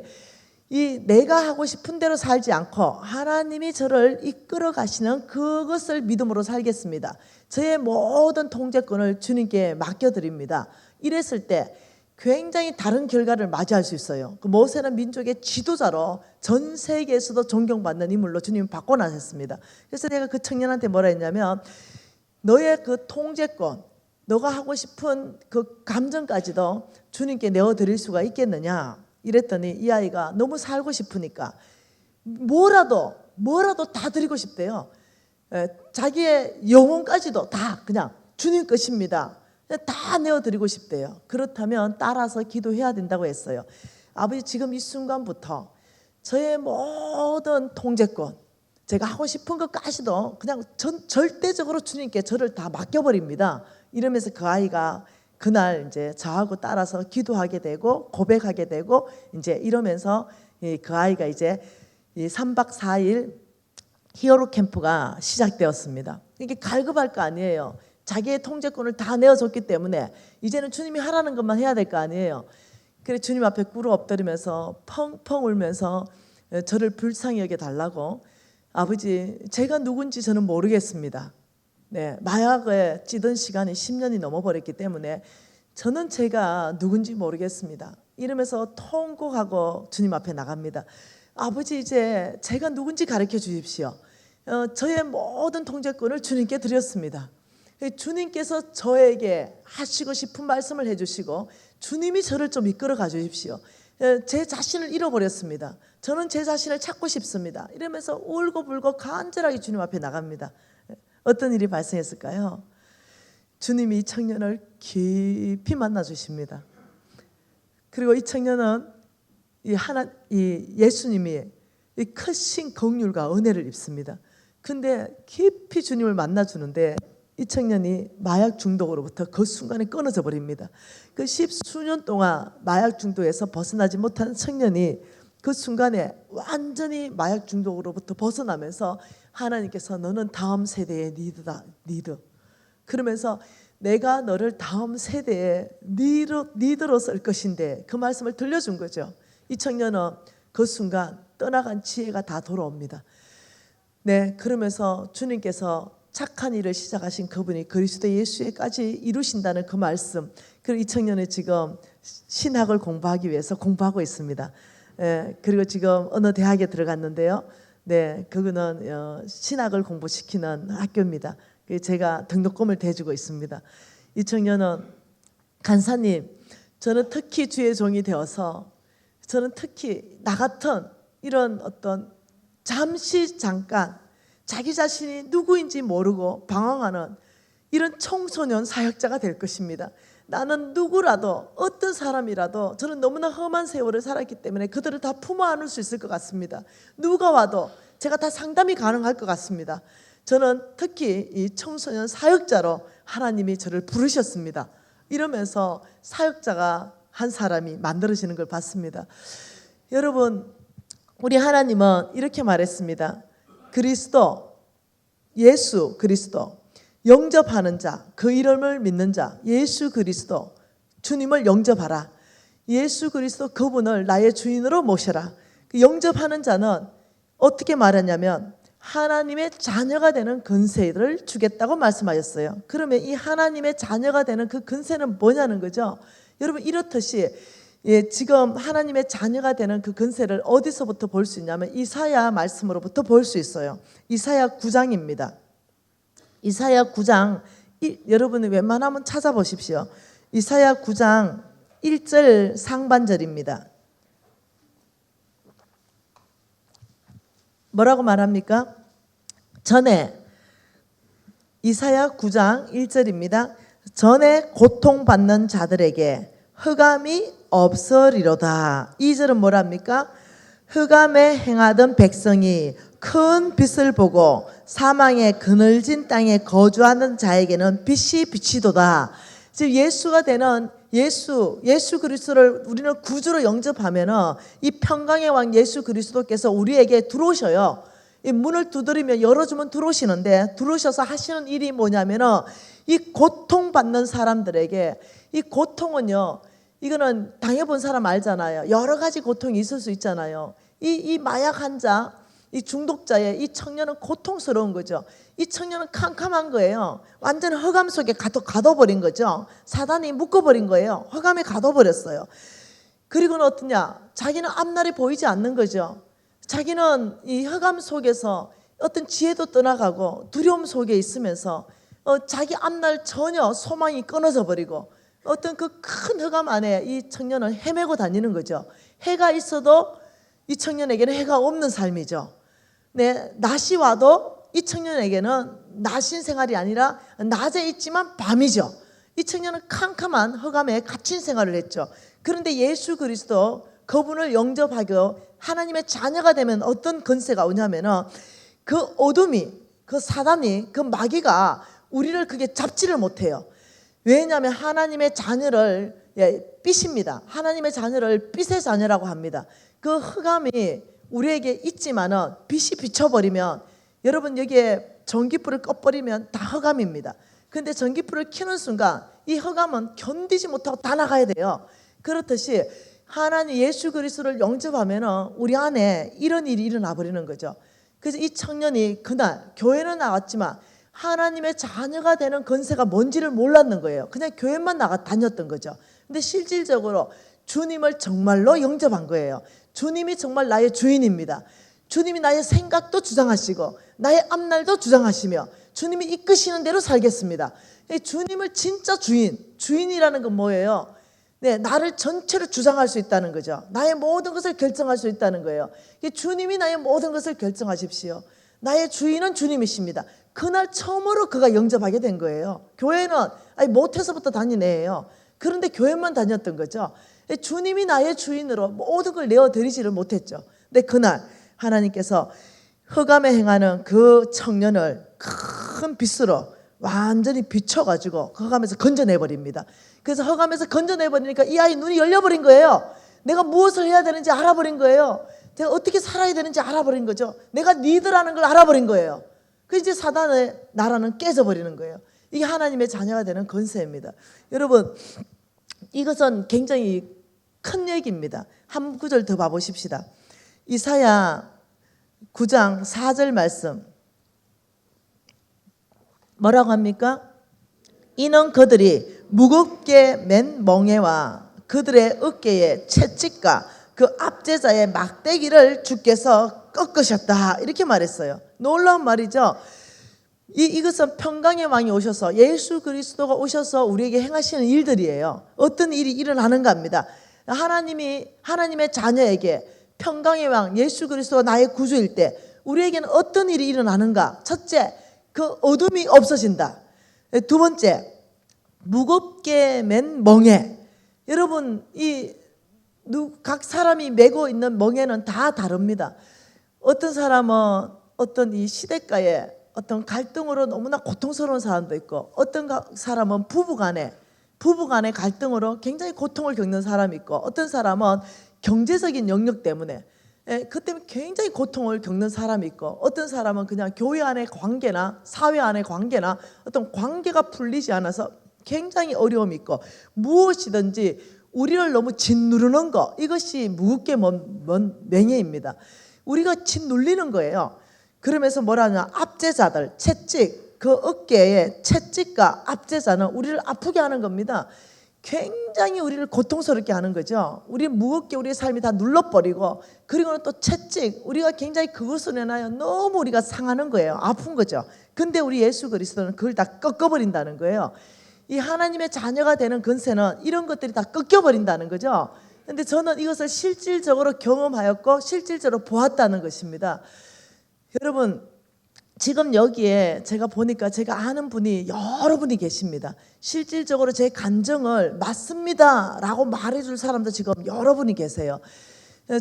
이 내가 하고 싶은 대로 살지 않고 하나님이 저를 이끌어 가시는 그것을 믿음으로 살겠습니다. 저의 모든 통제권을 주님께 맡겨드립니다. 이랬을 때 굉장히 다른 결과를 맞이할 수 있어요. 그 모세는 민족의 지도자로 전 세계에서도 존경받는 인물로 주님이 바꿔나셨습니다. 그래서 내가 그 청년한테 뭐라 했냐면 너의 그 통제권, 너가 하고 싶은 그 감정까지도 주님께 내어드릴 수가 있겠느냐 이랬더니 이 아이가 너무 살고 싶으니까 뭐라도 다 드리고 싶대요. 자기의 영혼까지도 다 그냥 주님 것입니다. 다 내어드리고 싶대요. 그렇다면 따라서 기도해야 된다고 했어요. 아버지, 지금 이 순간부터 저의 모든 통제권, 제가 하고 싶은 것까지도 그냥 절대적으로 주님께 저를 다 맡겨버립니다. 이러면서 그 아이가 그날 이제 저하고 따라서 기도하게 되고 고백하게 되고 이제 이러면서 그 아이가 이제 3박 4일 히어로 캠프가 시작되었습니다. 이게 갈급할 거 아니에요. 자기의 통제권을 다 내어줬기 때문에 이제는 주님이 하라는 것만 해야 될 거 아니에요. 그래서 주님 앞에 꿇어 엎드리면서 펑펑 울면서 저를 불쌍히 여겨 달라고, 아버지, 제가 누군지 저는 모르겠습니다. 네, 마약에 찌든 시간이 10년이 넘어버렸기 때문에 저는 제가 누군지 모르겠습니다. 이러면서 통곡하고 주님 앞에 나갑니다. 아버지, 이제 제가 누군지 가르쳐 주십시오. 저의 모든 통제권을 주님께 드렸습니다. 주님께서 저에게 하시고 싶은 말씀을 해주시고 주님이 저를 좀 이끌어 가주십시오. 제 자신을 잃어버렸습니다. 저는 제 자신을 찾고 싶습니다. 이러면서 울고불고 간절하게 주님 앞에 나갑니다. 어떤 일이 발생했을까요? 주님이 이 청년을 깊이 만나 주십니다. 그리고 이 청년은 이 예수님이 이 크신 긍휼과 은혜를 입습니다. 근데 깊이 주님을 만나 주는데 이 청년이 마약 중독으로부터 그 순간에 끊어져 버립니다. 그 10수년 동안 마약 중독에서 벗어나지 못한 청년이 그 순간에 완전히 마약 중독으로부터 벗어나면서 하나님께서 너는 다음 세대의 리더. 그러면서 내가 너를 다음 세대의 리더로 쓸 것인데 그 말씀을 들려준 거죠. 이 청년은 그 순간 떠나간 지혜가 다 돌아옵니다. 네, 그러면서 주님께서 착한 일을 시작하신 그분이 그리스도 예수에까지 이루신다는 그 말씀. 그리고 이 청년은 지금 신학을 공부하기 위해서 공부하고 있습니다. 그리고 지금 어느 대학에 들어갔는데요. 네, 그거는 신학을 공부시키는 학교입니다. 제가 등록금을 대주고 있습니다. 이 청년은 간사님, 저는 특히 주의 종이 되어서 저는 특히 나 같은 이런 어떤 잠깐 자기 자신이 누구인지 모르고 방황하는 이런 청소년 사역자가 될 것입니다. 나는 누구라도 어떤 사람이라도 저는 너무나 험한 세월을 살았기 때문에 그들을 다 품어 안을 수 있을 것 같습니다. 누가 와도 제가 다 상담이 가능할 것 같습니다. 저는 특히 이 청소년 사역자로 하나님이 저를 부르셨습니다. 이러면서 사역자가 한 사람이 만들어지는 걸 봤습니다. 여러분, 우리 하나님은 이렇게 말했습니다. 그리스도, 예수 그리스도, 영접하는 자, 그 이름을 믿는 자, 예수 그리스도, 주님을 영접하라. 예수 그리스도 그분을 나의 주인으로 모셔라. 그 영접하는 자는 어떻게 말하냐면 하나님의 자녀가 되는 권세를 주겠다고 말씀하셨어요. 그러면 이 하나님의 자녀가 되는 그 권세는 뭐냐는 거죠. 여러분, 이렇듯이 지금 하나님의 자녀가 되는 그 권세를 어디서부터 볼 수 있냐면 이사야 말씀으로부터 볼 수 있어요. 이사야 9장입니다. 이사야 9장 여러분이 웬만하면 찾아보십시오. 이사야 9장 1절 상반절입니다. 뭐라고 말합니까? 전에 이사야 9장 1절입니다. 전에 고통받는 자들에게 흑암이 없으리로다. 2절은 뭐랍니까? 흑암에 행하던 백성이 큰 빛을 보고 사망의 그늘진 땅에 거주하는 자에게는 빛이 비치도다. 즉 예수가 되는 예수 그리스도를 우리는 구주로 영접하면은 이 평강의 왕 예수 그리스도께서 우리에게 들어오셔요. 이 문을 두드리면 열어주면 들어오시는데 들어오셔서 하시는 일이 뭐냐면은 이 고통받는 사람들에게 이 고통은요, 이거는 당해본 사람 알잖아요. 여러 가지 고통이 있을 수 있잖아요. 이 마약 환자, 이 중독자의 이 청년은 고통스러운 거죠. 이 청년은 캄캄한 거예요. 완전 흑암 속에 가둬버린 거죠. 사단이 묶어버린 거예요. 흑암에 가둬버렸어요. 그리고는 어떠냐? 자기는 앞날이 보이지 않는 거죠. 자기는 이 흑암 속에서 어떤 지혜도 떠나가고 두려움 속에 있으면서 자기 앞날 전혀 소망이 끊어져 버리고 어떤 그 큰 흑암 안에 이 청년은 헤매고 다니는 거죠. 해가 있어도 이 청년에게는 해가 없는 삶이죠. 네, 낮이 와도 이 청년에게는 낮인 생활이 아니라 낮에 있지만 밤이죠. 이 청년은 캄캄한 흑암에 갇힌 생활을 했죠. 그런데 예수 그리스도 그분을 영접하고 하나님의 자녀가 되면 어떤 권세가 오냐면은 그 어둠이, 그 사단이, 그 마귀가 우리를 그게 잡지를 못해요. 왜냐하면 하나님의 자녀를 빛입니다. 하나님의 자녀를 빛의 자녀라고 합니다. 그 흑암이 우리에게 있지만은 빛이 비춰버리면 여러분 여기에 전기불을 꺼버리면 다 흑암입니다. 근데 전기불을 켜는 순간 이 흑암은 견디지 못하고 다 나가야 돼요. 그렇듯이 하나님 예수 그리스도를 영접하면은 우리 안에 이런 일이 일어나 버리는 거죠. 그래서 이 청년이 그날 교회는 나갔지만 하나님의 자녀가 되는 권세가 뭔지를 몰랐는 거예요. 그냥 교회만 다녔던 거죠. 근데 실질적으로 주님을 정말로 영접한 거예요. 주님이 정말 나의 주인입니다. 주님이 나의 생각도 주장하시고 나의 앞날도 주장하시며 주님이 이끄시는 대로 살겠습니다. 주님을 진짜 주인이라는 건 뭐예요? 네, 나를 전체로 주장할 수 있다는 거죠. 나의 모든 것을 결정할 수 있다는 거예요. 주님이 나의 모든 것을 결정하십시오. 나의 주인은 주님이십니다. 그날 처음으로 그가 영접하게 된 거예요. 교회는 못해서부터 다닌 애예요. 그런데 교회만 다녔던 거죠. 주님이 나의 주인으로 모든 걸 내어드리지를 못했죠. 근데 그날 하나님께서 흑암에 행하는 그 청년을 큰 빛으로 완전히 비춰가지고 그 흑암에서 건져내버립니다. 그래서 흑암에서 건져내버리니까 이 아이 눈이 열려버린 거예요. 내가 무엇을 해야 되는지 알아버린 거예요. 내가 어떻게 살아야 되는지 알아버린 거죠. 내가 리더라는 걸 알아버린 거예요. 그 이제 사단의 나라는 깨져버리는 거예요. 이게 하나님의 자녀가 되는 권세입니다. 여러분, 이것은 굉장히 큰 얘기입니다. 한 구절 더 봐보십시다. 이사야 9장 4절 말씀 뭐라고 합니까? 이는 그들이 무겁게 맨 멍에와 그들의 어깨에 채찍과 그 압제자의 막대기를 주께서 꺾으셨다 이렇게 말했어요. 놀라운 말이죠. 이것은 평강의 왕이 오셔서 예수 그리스도가 오셔서 우리에게 행하시는 일들이에요. 어떤 일이 일어나는가 합니다. 하나님의 자녀에게 평강의 왕 예수 그리스도가 나의 구주일 때 우리에게는 어떤 일이 일어나는가? 첫째, 그 어둠이 없어진다. 두 번째, 무겁게 맨 멍에. 여러분, 각 사람이 메고 있는 멍에는 다 다릅니다. 어떤 사람은 어떤 이 시대가에 어떤 갈등으로 너무나 고통스러운 사람도 있고, 어떤 사람은 부부간의 갈등으로 굉장히 고통을 겪는 사람이 있고, 어떤 사람은 경제적인 영역 때문에 그 때문에 굉장히 고통을 겪는 사람이 있고, 어떤 사람은 그냥 교회 안의 관계나 사회 안의 관계나 어떤 관계가 풀리지 않아서 굉장히 어려움이 있고, 무엇이든지 우리를 너무 짓누르는 거, 이것이 무겁게 먼 맹해입니다. 우리가 짓눌리는 거예요. 그러면서 뭐라냐, 압제자들, 채찍, 그 어깨에 채찍과 압제자는 우리를 아프게 하는 겁니다. 굉장히 우리를 고통스럽게 하는 거죠. 우리 무겁게 우리의 삶이 다 눌러버리고, 그리고는 또 채찍, 우리가 굉장히 그것을 인하여 너무 우리가 상하는 거예요. 아픈 거죠. 근데 우리 예수 그리스도는 그걸 다 꺾어버린다는 거예요. 이 하나님의 자녀가 되는 권세는 이런 것들이 다 꺾여버린다는 거죠. 근데 저는 이것을 실질적으로 경험하였고 실질적으로 보았다는 것입니다. 여러분, 지금 여기에 제가 보니까 제가 아는 분이 여러 분이 계십니다. 실질적으로 제 간증을 맞습니다 라고 말해줄 사람도 지금 여러 분이 계세요.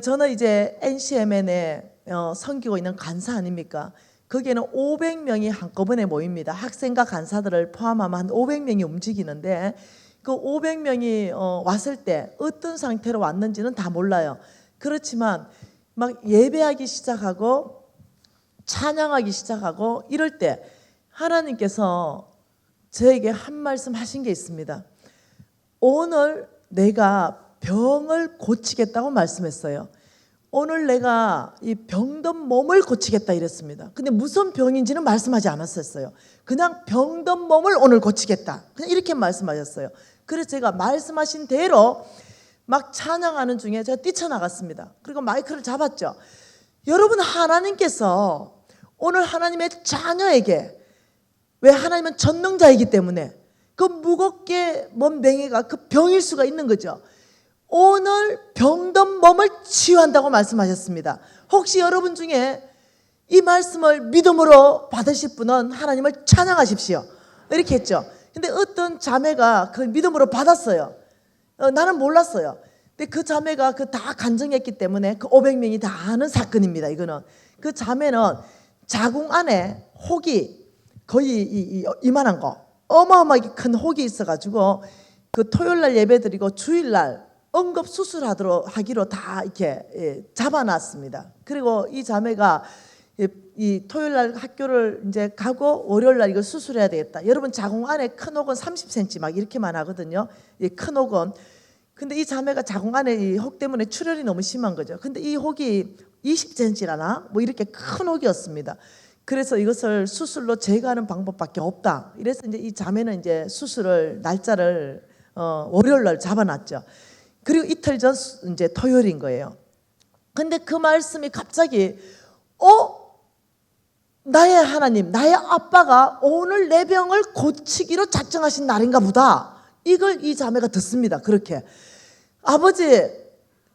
저는 이제 NCMN에 섬기고 있는 간사 아닙니까? 거기에는 500명이 한꺼번에 모입니다. 학생과 간사들을 포함하면 한 500명이 움직이는데, 그 500명이 왔을 때 어떤 상태로 왔는지는 다 몰라요. 그렇지만 막 예배하기 시작하고 찬양하기 시작하고 이럴 때 하나님께서 저에게 한 말씀 하신 게 있습니다. 오늘 내가 병을 고치겠다고 말씀했어요. 오늘 내가 이 병든 몸을 고치겠다 이랬습니다. 근데 무슨 병인지는 말씀하지 않았었어요. 그냥 병든 몸을 오늘 고치겠다, 그냥 이렇게 말씀하셨어요. 그래서 제가 말씀하신 대로 막 찬양하는 중에 제가 뛰쳐나갔습니다. 그리고 마이크를 잡았죠. 여러분, 하나님께서 오늘 하나님의 자녀에게, 왜 하나님은 전능자이기 때문에 그 무겁게 먼 맹해가 그 병일 수가 있는 거죠. 오늘 병든 몸을 치유한다고 말씀하셨습니다. 혹시 여러분 중에 이 말씀을 믿음으로 받으실 분은 하나님을 찬양하십시오, 이렇게 했죠. 근데 어떤 자매가 그 믿음으로 받았어요. 나는 몰랐어요. 근데 그 자매가 그 다 간증했기 때문에 그 500명이 다 아는 사건입니다. 이거는 그 자매는 자궁 안에 혹이 거의 이만한 거, 어마어마하게 큰 혹이 있어가지고 그 토요일날 예배드리고 주일날 응급 수술하기로 다 이렇게 잡아놨습니다. 그리고 이 자매가 이 토요일날 학교를 이제 가고 월요일날 이거 수술해야 되겠다. 여러분, 자궁 안에 큰 혹은 30cm 막 이렇게만 하거든요. 이 큰 혹은. 근데 이 자매가 자궁 안에 이 혹 때문에 출혈이 너무 심한 거죠. 근데 이 혹이 20cm라나 뭐 이렇게 큰 혹이었습니다. 그래서 이것을 수술로 제거하는 방법밖에 없다. 이래서 이제 이 자매는 이제 수술을 날짜를 월요일날 잡아놨죠. 그리고 이틀 전 이제 토요일인 거예요. 근데 그 말씀이 갑자기 나의 하나님, 나의 아빠가 오늘 내 병을 고치기로 작정하신 날인가 보다. 이걸 이 자매가 듣습니다. 그렇게, 아버지,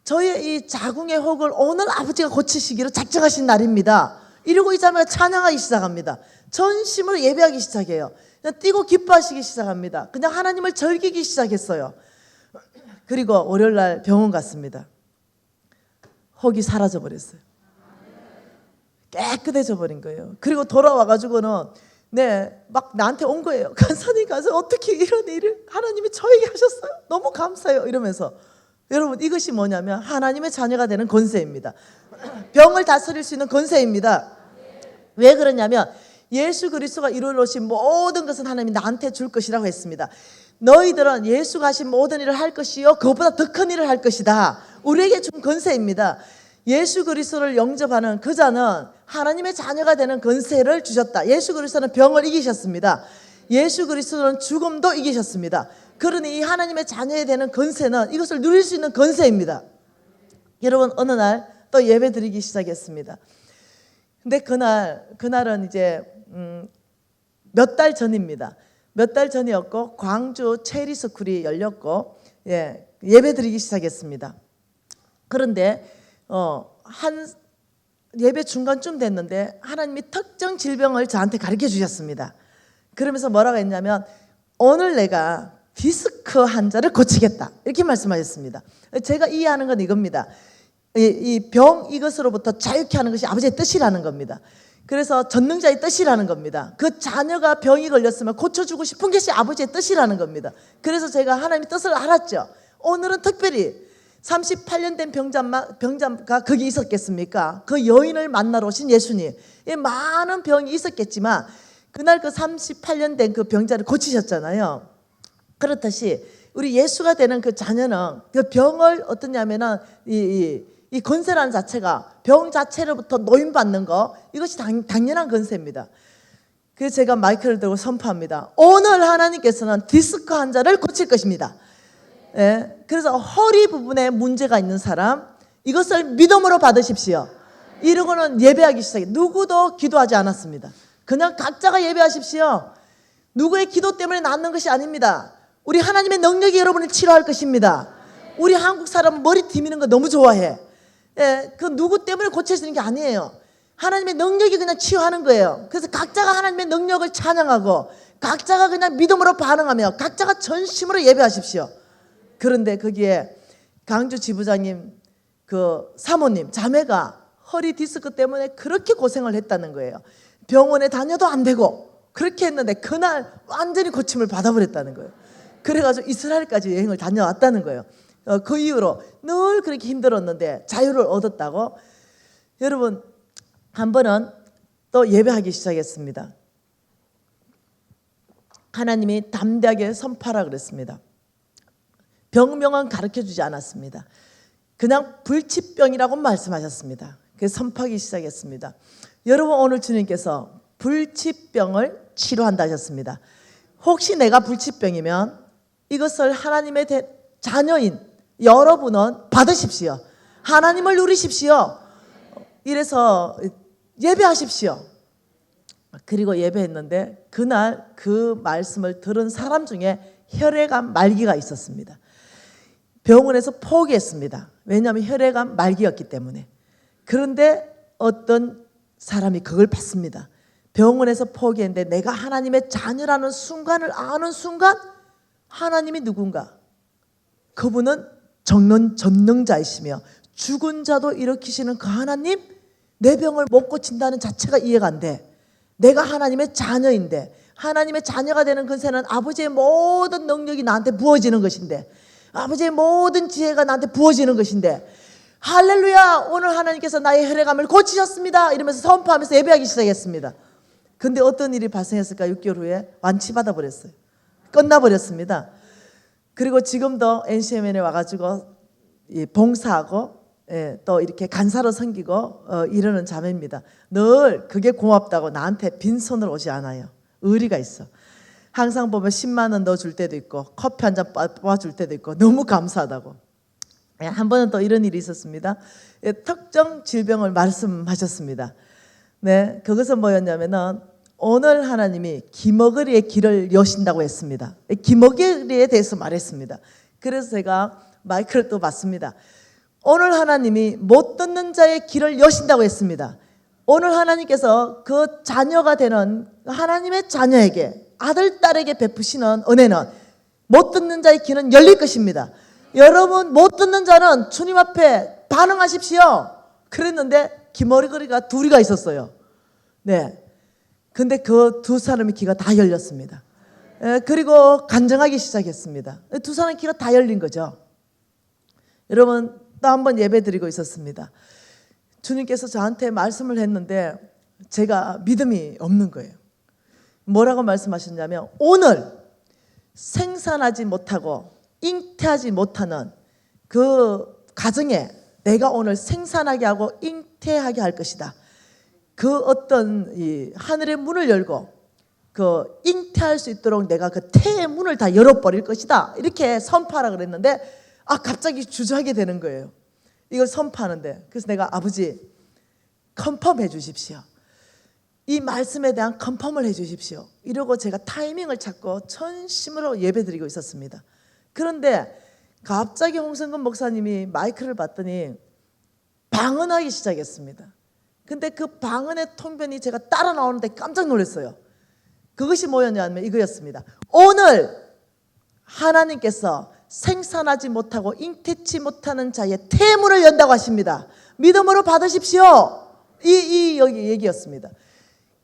저의 이 자궁의 혹을 오늘 아버지가 고치시기로 작정하신 날입니다. 이러고 이 자매가 찬양하기 시작합니다. 전심으로 예배하기 시작해요. 그냥 뛰고 기뻐하시기 시작합니다. 그냥 하나님을 즐기기 시작했어요. 그리고 월요일날 병원 갔습니다. 혹이 사라져 버렸어요. 깨끗해져 버린 거예요. 그리고 돌아와가지고는 막 나한테 온 거예요. 간사님 가서 어떻게 이런 일을 하나님이 저에게 하셨어요? 너무 감사해요. 이러면서. 여러분, 이것이 뭐냐면 하나님의 자녀가 되는 권세입니다. 병을 다스릴 수 있는 권세입니다. 왜 그러냐면 예수 그리스도가 이루어놓으신 모든 것은 하나님이 나한테 줄 것이라고 했습니다. 너희들은 예수가 하신 모든 일을 할 것이요 그것보다 더 큰 일을 할 것이다. 우리에게 준 권세입니다. 예수 그리스도를 영접하는 그 자는 하나님의 자녀가 되는 권세를 주셨다. 예수 그리스도는 병을 이기셨습니다. 예수 그리스도는 죽음도 이기셨습니다. 그러니 이 하나님의 자녀에 되는 권세는 이것을 누릴 수 있는 권세입니다. 여러분, 어느 날 또 예배 드리기 시작했습니다. 근데 그날은 이제 몇 달 전입니다. 몇 달 전이었고 광주 체리스쿨이 열렸고 예배 드리기 시작했습니다. 그런데 한 예배 중간쯤 됐는데 하나님이 특정 질병을 저한테 가르쳐 주셨습니다. 그러면서 뭐라고 했냐면 오늘 내가 디스크 환자를 고치겠다 이렇게 말씀하셨습니다. 제가 이해하는 건 이겁니다. 이 병 이것으로부터 자유케 하는 것이 아버지의 뜻이라는 겁니다. 그래서 전능자의 뜻이라는 겁니다. 그 자녀가 병이 걸렸으면 고쳐주고 싶은 것이 아버지의 뜻이라는 겁니다. 그래서 제가 하나님의 뜻을 알았죠. 오늘은 특별히 38년 된 병자가 거기 있었겠습니까? 그 여인을 만나러 오신 예수님. 많은 병이 있었겠지만 그날 그 38년 된 그 병자를 고치셨잖아요. 그렇듯이 우리 예수가 되는 그 자녀는 그 병을 어떠냐면은 이 권세라는 자체가 병 자체로부터 노임받는 거 이것이 당연한 권세입니다. 그래서 제가 마이크를 들고 선포합니다. 오늘 하나님께서는 디스크 환자를 고칠 것입니다. 예, 그래서 허리 부분에 문제가 있는 사람 이것을 믿음으로 받으십시오. 이러고는 예배하기 시작해. 누구도 기도하지 않았습니다. 그냥 각자가 예배하십시오. 누구의 기도 때문에 낫는 것이 아닙니다. 우리 하나님의 능력이 여러분을 치료할 것입니다. 우리 한국 사람은 머리 디미는 거 너무 좋아해. 예, 그 누구 때문에 고쳐지는 게 아니에요. 하나님의 능력이 그냥 치유하는 거예요. 그래서 각자가 하나님의 능력을 찬양하고 각자가 그냥 믿음으로 반응하며 각자가 전심으로 예배하십시오. 그런데 거기에 강주 지부장님 그 사모님 자매가 허리 디스크 때문에 그렇게 고생을 했다는 거예요. 병원에 다녀도 안 되고 그렇게 했는데 그날 완전히 고침을 받아버렸다는 거예요. 그래가지고 이스라엘까지 여행을 다녀왔다는 거예요. 그 이후로 늘 그렇게 힘들었는데 자유를 얻었다고. 여러분 한 번은 또 예배하기 시작했습니다. 하나님이 담대하게 선포하라 그랬습니다. 병명은 가르쳐주지 않았습니다. 그냥 불치병이라고 말씀하셨습니다. 그래서 선포하기 시작했습니다. 여러분 오늘 주님께서 불치병을 치료한다 하셨습니다. 혹시 내가 불치병이면 이것을 하나님의 자녀인 여러분은 받으십시오. 하나님을 누리십시오. 이래서 예배하십시오. 그리고 예배했는데 그날 그 말씀을 들은 사람 중에 혈액암 말기가 있었습니다. 병원에서 포기했습니다. 왜냐하면 혈액암 말기였기 때문에. 그런데 어떤 사람이 그걸 받습니다. 병원에서 포기했는데 내가 하나님의 자녀라는 순간을 아는 순간 하나님이 누군가? 그분은 전능자이시며 죽은 자도 일으키시는 그 하나님, 내 병을 못 고친다는 자체가 이해가 안 돼. 내가 하나님의 자녀인데 하나님의 자녀가 되는 권세는 아버지의 모든 능력이 나한테 부어지는 것인데 아버지의 모든 지혜가 나한테 부어지는 것인데 할렐루야 오늘 하나님께서 나의 혈액암을 고치셨습니다 이러면서 선포하면서 예배하기 시작했습니다. 근데 어떤 일이 발생했을까? 6개월 후에 완치받아 버렸어요. 끝나버렸습니다. 그리고 지금도 NCMN에 와가지고 봉사하고 또 이렇게 간사로 섬기고 이러는 자매입니다. 늘 그게 고맙다고 나한테 빈손으로 오지 않아요. 의리가 있어. 항상 보면 10만 원 넣어줄 때도 있고 커피 한 잔 뽑아줄 때도 있고 너무 감사하다고. 한 번은 또 이런 일이 있었습니다. 특정 질병을 말씀하셨습니다. 네, 그것은 뭐였냐면은 오늘 하나님이 기머거리의 길을 여신다고 했습니다. 기머거리에 대해서 말했습니다. 그래서 제가 마이크를 또 받습니다. 오늘 하나님이 못 듣는 자의 길을 여신다고 했습니다. 오늘 하나님께서 그 자녀가 되는 하나님의 자녀에게 아들, 딸에게 베푸시는 은혜는 못 듣는 자의 길은 열릴 것입니다. 여러분 못 듣는 자는 주님 앞에 반응하십시오. 그랬는데 기머거리가 둘이가 있었어요. 네. 근데 그 두 사람의 귀가 다 열렸습니다. 그리고 간증하기 시작했습니다. 두 사람의 귀가 다 열린 거죠. 여러분 또 한 번 예배 드리고 있었습니다. 주님께서 저한테 말씀을 했는데 제가 믿음이 없는 거예요. 뭐라고 말씀하셨냐면 오늘 생산하지 못하고 잉태하지 못하는 그 가정에 내가 오늘 생산하게 하고 잉태하게 할 것이다. 그 어떤 이 하늘의 문을 열고 그 잉태할 수 있도록 내가 그 태의 문을 다 열어버릴 것이다. 이렇게 선포하라 그랬는데 갑자기 주저하게 되는 거예요. 이걸 선포하는데 그래서 내가 아버지 컨펌해 주십시오. 이 말씀에 대한 컨펌을 해 주십시오. 이러고 제가 타이밍을 찾고 전심으로 예배드리고 있었습니다. 그런데 갑자기 홍성근 목사님이 마이크를 받더니 방언하기 시작했습니다. 근데 그 방언의 통변이 제가 따라 나오는데 깜짝 놀랐어요. 그것이 뭐였냐면 이거였습니다. 오늘 하나님께서 생산하지 못하고 잉태치 못하는 자의 태문을 연다고 하십니다. 믿음으로 받으십시오. 이 얘기였습니다.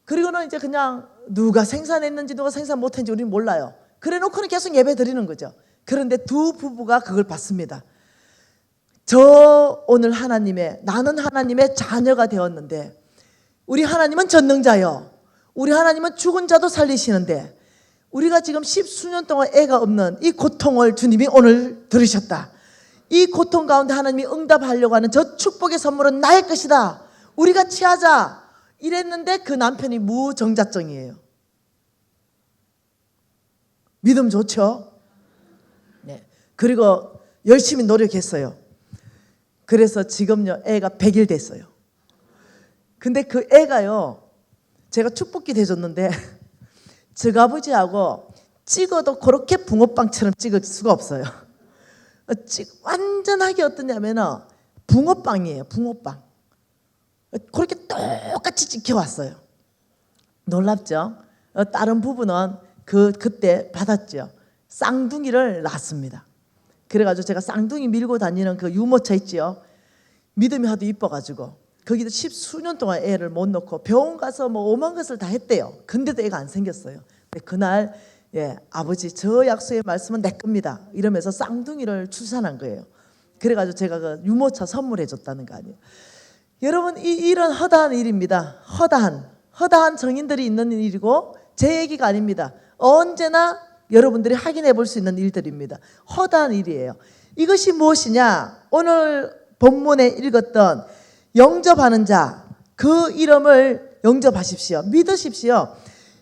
그리고는 이제 그냥 누가 생산했는지 누가 생산 못했는지 우리는 몰라요. 그래 놓고는 계속 예배 드리는 거죠. 그런데 두 부부가 그걸 받습니다. 오늘 나는 하나님의 자녀가 되었는데 우리 하나님은 전능자요. 우리 하나님은 죽은 자도 살리시는데 우리가 지금 10수년 동안 애가 없는 이 고통을 주님이 오늘 들으셨다. 이 고통 가운데 하나님이 응답하려고 하는 저 축복의 선물은 나의 것이다. 우리가 취하자. 이랬는데 그 남편이 무정자증이에요. 믿음 좋죠? 네. 그리고 열심히 노력했어요. 그래서 지금요 애가 100일 됐어요. 근데 그 애가요 제가 축복기 대줬는데 저희 아버지하고 찍어도 그렇게 붕어빵처럼 찍을 수가 없어요. 완전하게 어떠냐면 붕어빵이에요. 붕어빵. 그렇게 똑같이 찍혀왔어요. 놀랍죠? 다른 부부는 그때 받았죠. 쌍둥이를 낳았습니다. 그래가지고 제가 쌍둥이 밀고 다니는 그 유모차 있지요. 믿음이 하도 이뻐가지고 거기도 10수년 동안 애를 못 놓고 병원 가서 뭐 오만 것을 다 했대요. 근데도 애가 안 생겼어요. 근데 그날 아버지 저 약속의 말씀은 내 겁니다. 이러면서 쌍둥이를 출산한 거예요. 그래가지고 제가 그 유모차 선물해 줬다는 거 아니에요. 여러분 이런 허다한 일입니다. 허다한 정인들이 있는 일이고 제 얘기가 아닙니다. 언제나 여러분들이 확인해 볼 수 있는 일들입니다. 허다한 일이에요. 이것이 무엇이냐? 오늘 본문에 읽었던 영접하는 자, 그 이름을 영접하십시오. 믿으십시오.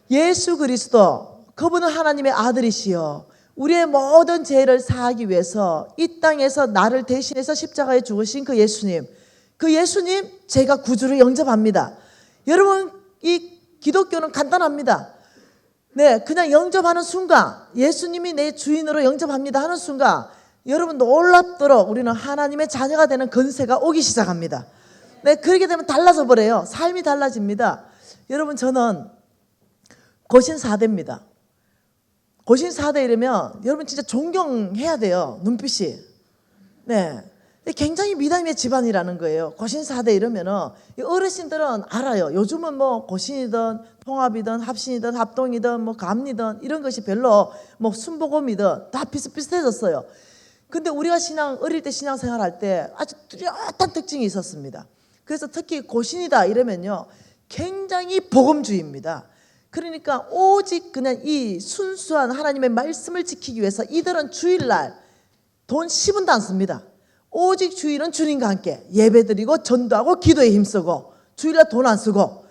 예수 그리스도, 그분은 하나님의 아들이시여 우리의 모든 죄를 사하기 위해서 이 땅에서 나를 대신해서 십자가에 죽으신 그 예수님, 제가 구주로 영접합니다. 여러분 이 기독교는 간단합니다. 네, 그냥 영접하는 순간, 예수님이 내 주인으로 영접합니다 하는 순간 여러분 놀랍도록 우리는 하나님의 자녀가 되는 건세가 오기 시작합니다. 네, 그렇게 되면 달라져 버려요. 삶이 달라집니다. 여러분 저는 고신 4대입니다. 고신 4대 이러면 여러분 진짜 존경해야 돼요. 눈빛이. 네, 굉장히 미담의 집안이라는 거예요. 고신 4대 이러면은 어르신들은 알아요. 요즘은 뭐 고신이든 통합이든 합신이든 합동이든 뭐 감리든 이런 것이 별로 뭐 순복음이든 다 비슷비슷해졌어요. 근데 우리가 어릴 때 신앙생활 할 때 아주 뚜렷한 특징이 있었습니다. 그래서 특히 고신이다 이러면요 굉장히 복음주의입니다. 그러니까 오직 그냥 이 순수한 하나님의 말씀을 지키기 위해서 이들은 주일날 돈 10원도 안 씁니다. 오직 주일은 주님과 함께 예배드리고 전도하고 기도에 힘쓰고 주일날 돈 안 쓰고.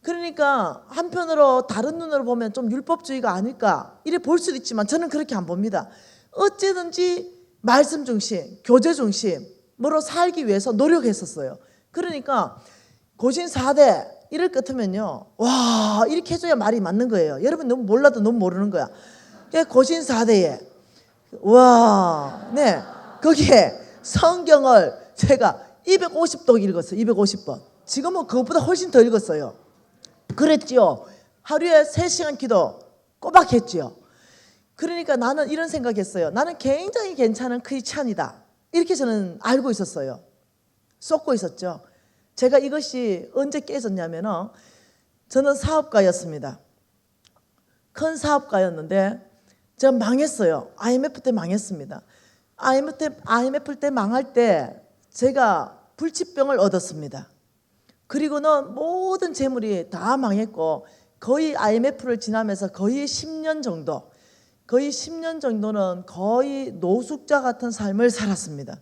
그러니까 한편으로 다른 눈으로 보면 좀 율법주의가 아닐까 이래 볼 수도 있지만 저는 그렇게 안 봅니다. 어쨌든지 말씀 중심, 교제 중심으로 살기 위해서 노력했었어요. 그러니까 고신 4대 이럴 것 같으면요 와 이렇게 해줘야 말이 맞는 거예요. 여러분 너무 몰라도 너무 모르는 거야. 고신 4대에 와 네 거기에 성경을 제가 250독 읽었어요. 250번. 지금은 그것보다 훨씬 더 읽었어요. 그랬지요. 하루에 3시간 기도 꼬박 했지요. 그러니까 나는 이런 생각했어요. 나는 굉장히 괜찮은 크리스찬이다. 이렇게 저는 알고 있었어요. 쏟고 있었죠. 제가 이것이 언제 깨졌냐면 저는 사업가였습니다. 큰 사업가였는데 제가 망했어요. IMF 때 망했습니다. IMF 때 망할 때 제가 불치병을 얻었습니다. 그리고는 모든 재물이 다 망했고 거의 IMF를 지나면서 거의 10년 정도는 거의 노숙자 같은 삶을 살았습니다.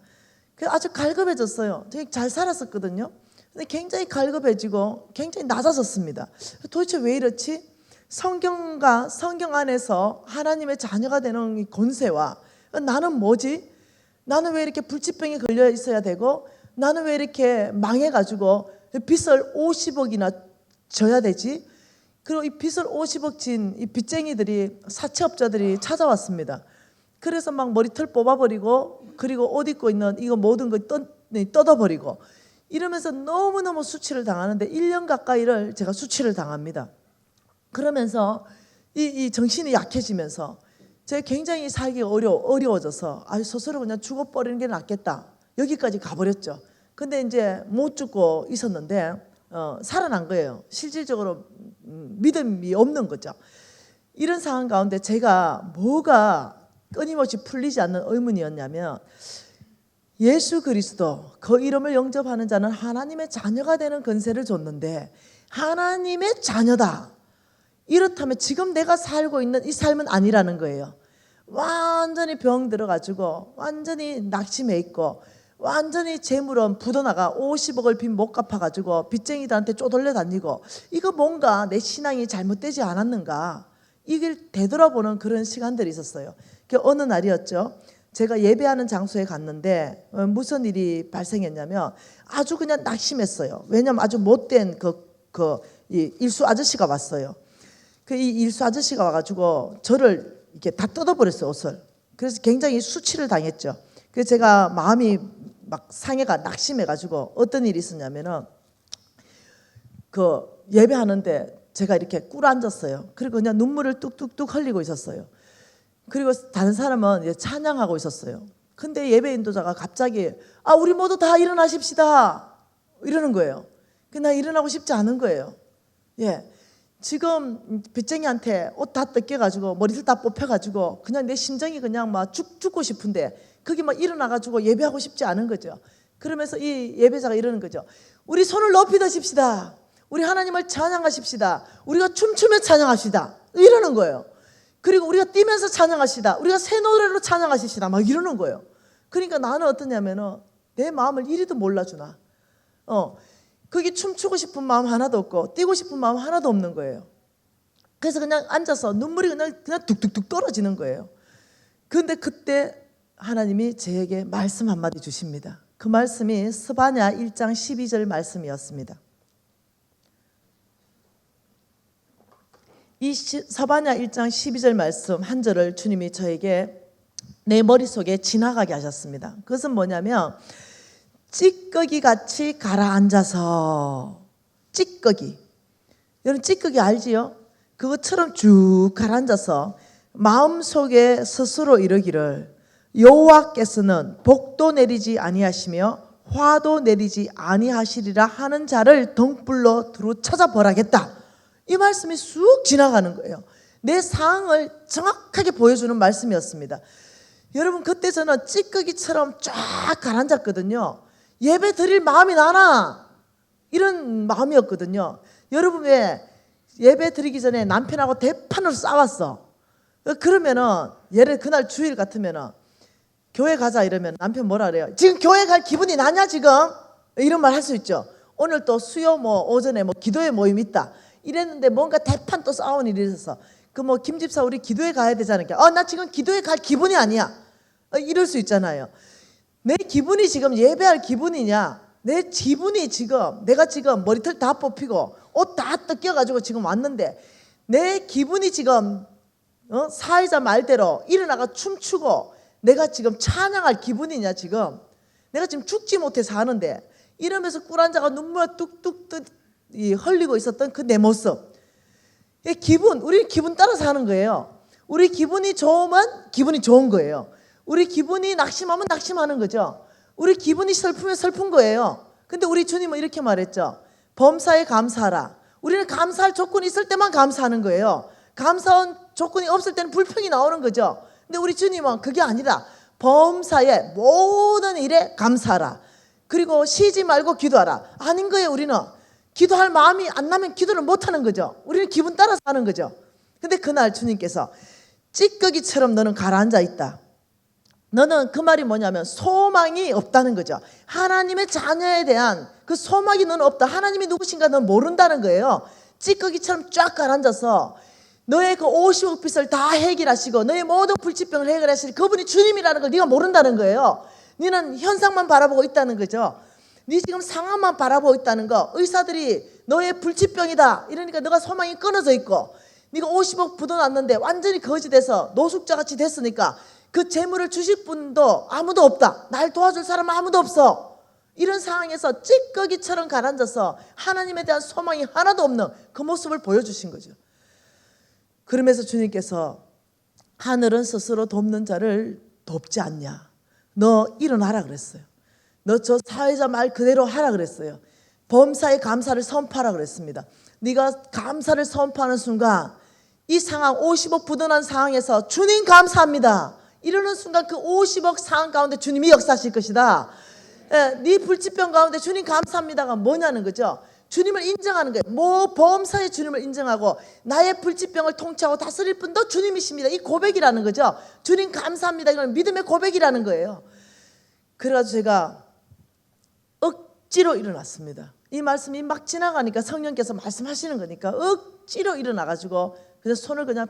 아주 갈급해졌어요. 되게 잘 살았었거든요. 근데 굉장히 갈급해지고 굉장히 낮아졌습니다. 도대체 왜 이렇지? 성경 안에서 하나님의 자녀가 되는 이 권세와 나는 뭐지? 나는 왜 이렇게 불치병에 걸려 있어야 되고 나는 왜 이렇게 망해가지고 빚을 50억이나 져야 되지? 그리고 이 빚을 50억 진 이 빚쟁이들이 사채업자들이 찾아왔습니다. 그래서 막 머리털 뽑아버리고 그리고 옷 입고 있는 이거 모든 거 뜯어버리고 이러면서 너무너무 수치를 당하는데 1년 가까이를 제가 수치를 당합니다. 그러면서 이 정신이 약해지면서 제가 굉장히 살기 어려워져서 스스로 그냥 죽어버리는 게 낫겠다. 여기까지 가버렸죠. 근데 이제 못 죽고 있었는데 살아난 거예요. 실질적으로 믿음이 없는 거죠. 이런 상황 가운데 제가 뭐가 끊임없이 풀리지 않는 의문이었냐면, 예수 그리스도 그 이름을 영접하는 자는 하나님의 자녀가 되는 권세를 줬는데 하나님의 자녀다. 이렇다면 지금 내가 살고 있는 이 삶은 아니라는 거예요. 완전히 병 들어가지고 완전히 낙심해 있고 완전히 재물은 부도나가 50억을 빚 못 갚아가지고 빚쟁이들한테 쪼돌려 다니고, 이거 뭔가 내 신앙이 잘못되지 않았는가, 이걸 되돌아보는 그런 시간들이 있었어요. 어느 날이었죠. 제가 예배하는 장소에 갔는데 무슨 일이 발생했냐면 아주 그냥 낙심했어요. 왜냐면 아주 못된 이 일수 아저씨가 왔어요. 이 일수 아저씨가 와가지고 저를 이렇게 다 뜯어버렸어요, 옷을. 그래서 굉장히 수치를 당했죠. 그래서 제가 마음이 막 상해가 낙심해가지고 어떤 일이 있었냐면은 예배하는데 제가 이렇게 꿇어앉았어요. 그리고 그냥 눈물을 뚝뚝뚝 흘리고 있었어요. 그리고 다른 사람은 이제 찬양하고 있었어요. 근데 예배 인도자가 갑자기 우리 모두 다 일어나십시다 이러는 거예요. 나 일어나고 싶지 않은 거예요. 예, 지금 빚쟁이한테 옷 다 뜯겨가지고 머리털 다 뽑혀가지고 그냥 내 심정이 그냥 막 죽고 싶은데 그게 막 일어나가지고 예배하고 싶지 않은 거죠. 그러면서 이 예배자가 이러는 거죠. 우리 손을 높이 드십시다. 우리 하나님을 찬양하십시다. 우리가 춤추며 찬양합시다. 이러는 거예요. 그리고 우리가 뛰면서 찬양하시다. 우리가 새 노래로 찬양하십시다. 막 이러는 거예요. 그러니까 나는 어떠냐면은 내 마음을 이리도 몰라주나. 그게 춤추고 싶은 마음 하나도 없고 뛰고 싶은 마음 하나도 없는 거예요. 그래서 그냥 앉아서 눈물이 그냥 뚝뚝뚝 떨어지는 거예요. 그런데 그때 하나님이 저에게 말씀 한마디 주십니다. 그 말씀이 스바냐 1장 12절 말씀이었습니다. 이 스바냐 1장 12절 말씀 한 절을 주님이 저에게 내 머릿속에 지나가게 하셨습니다. 그것은 뭐냐면 찌꺼기 같이 가라앉아서, 찌꺼기, 여러분 찌꺼기 알지요? 그것처럼 쭉 가라앉아서 마음속에 스스로 이르기를 여호와께서는 복도 내리지 아니하시며 화도 내리지 아니하시리라 하는 자를 등불로 두루 찾아보라겠다. 이 말씀이 쑥 지나가는 거예요. 내 상황을 정확하게 보여주는 말씀이었습니다. 여러분 그때 저는 찌꺼기처럼 쫙 가라앉았거든요. 예배 드릴 마음이 나나 이런 마음이었거든요. 여러분 왜 예배 드리기 전에 남편하고 대판으로 싸웠어? 그러면은 예를 그날 주일 같으면은 교회 가자 이러면 남편 뭐라 그래요? 지금 교회 갈 기분이 나냐 지금? 이런 말 할 수 있죠. 오늘 또 수요 오전에 기도회 모임 있다 이랬는데 뭔가 대판 또 싸운 일이 있어서 김 집사 우리 기도회 가야 되잖아요. 나 지금 기도회 갈 기분이 아니야. 이럴 수 있잖아요. 내 기분이 지금 예배할 기분이냐? 내 기분이 지금 내가 지금 머리털 다 뽑히고 옷 다 뜯겨가지고 지금 왔는데 내 기분이 지금 사회자 말대로 일어나가 춤추고 내가 지금 찬양할 기분이냐? 지금 내가 지금 죽지 못해서 하는데 이러면서 꿀한자가 눈물 뚝뚝 흘리고 있었던 그 내 모습, 우리 기분 따라서 하는 거예요. 우리 기분이 좋으면 기분이 좋은 거예요. 우리 기분이 낙심하면 낙심하는 거죠. 우리 기분이 슬프면 슬픈 거예요. 근데 우리 주님은 이렇게 말했죠. 범사에 감사하라. 우리는 감사할 조건이 있을 때만 감사하는 거예요. 감사한 조건이 없을 때는 불평이 나오는 거죠. 근데 우리 주님은 그게 아니라 범사에 모든 일에 감사하라. 그리고 쉬지 말고 기도하라. 아닌 거예요. 우리는 기도할 마음이 안 나면 기도를 못 하는 거죠. 우리는 기분 따라서 하는 거죠. 근데 그날 주님께서 찌꺼기처럼 너는 가라앉아 있다. 너는 그 말이 뭐냐면 소망이 없다는 거죠. 하나님의 자녀에 대한 그 소망이 너는 없다. 하나님이 누구신가 너는 모른다는 거예요. 찌꺼기처럼 쫙 가라앉아서 너의 그 50억 빚을 다 해결하시고 너의 모든 불치병을 해결하시는 그분이 주님이라는 걸 네가 모른다는 거예요. 너는 현상만 바라보고 있다는 거죠. 네 지금 상황만 바라보고 있다는 거. 의사들이 너의 불치병이다 이러니까 너가 소망이 끊어져 있고 네가 50억 부도 났는데 완전히 거지돼서 노숙자같이 됐으니까 그 재물을 주실 분도 아무도 없다. 날 도와줄 사람은 아무도 없어. 이런 상황에서 찌꺼기처럼 가라앉아서 하나님에 대한 소망이 하나도 없는 그 모습을 보여주신 거죠. 그러면서 주님께서 하늘은 스스로 돕는 자를 돕지 않냐. 너 일어나라 그랬어요. 너 저 사회자 말 그대로 하라 그랬어요. 범사에 감사를 선포하라 그랬습니다. 네가 감사를 선포하는 순간 이 상황 50억 부도난 상황에서 주님 감사합니다 이러는 순간 그 50억 상황 가운데 주님이 역사하실 것이다. 네 불치병 가운데 주님 감사합니다가 뭐냐는 거죠. 주님을 인정하는 거예요. 뭐 범사의 주님을 인정하고 나의 불치병을 통치하고 다스릴 분도 주님이십니다. 이 고백이라는 거죠. 주님 감사합니다. 이건 믿음의 고백이라는 거예요. 그래가지고 제가 억지로 일어났습니다. 이 말씀이 막 지나가니까 성령께서 말씀하시는 거니까 억지로 일어나가지고 그냥 손을 그냥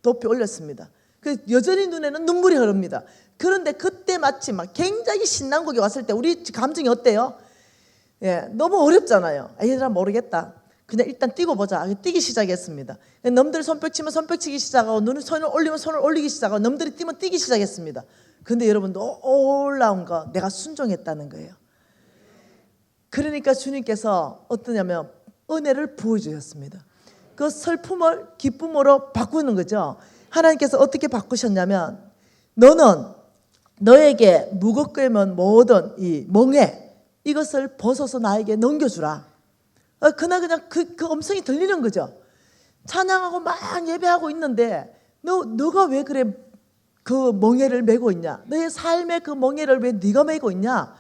높이 올렸습니다. 그 여전히 눈에는 눈물이 흐릅니다. 그런데 그때 마침 막 굉장히 신난국이 왔을 때 우리 감정이 어때요? 예, 너무 어렵잖아요. 얘들아 모르겠다. 그냥 일단 뛰고 보자. 뛰기 시작했습니다. 놈들 손뼉 치면 손뼉 치기 시작하고 손을 올리면 손을 올리기 시작하고 놈들이 뛰면 뛰기 시작했습니다. 근데 여러분도 올라온 거 내가 순종했다는 거예요. 그러니까 주님께서 어떠냐면 은혜를 부어주셨습니다. 그 슬픔을 기쁨으로 바꾸는 거죠. 하나님께서 어떻게 바꾸셨냐면 너는 너에게 무겁게 맨 모든 이 멍에 이것을 벗어서 나에게 넘겨주라. 그냥 그 음성이 들리는 거죠. 찬양하고 막 예배하고 있는데 너가 왜 그래 그 멍에를 메고 있냐. 너의 삶의 그 멍에를 왜 네가 메고 있냐.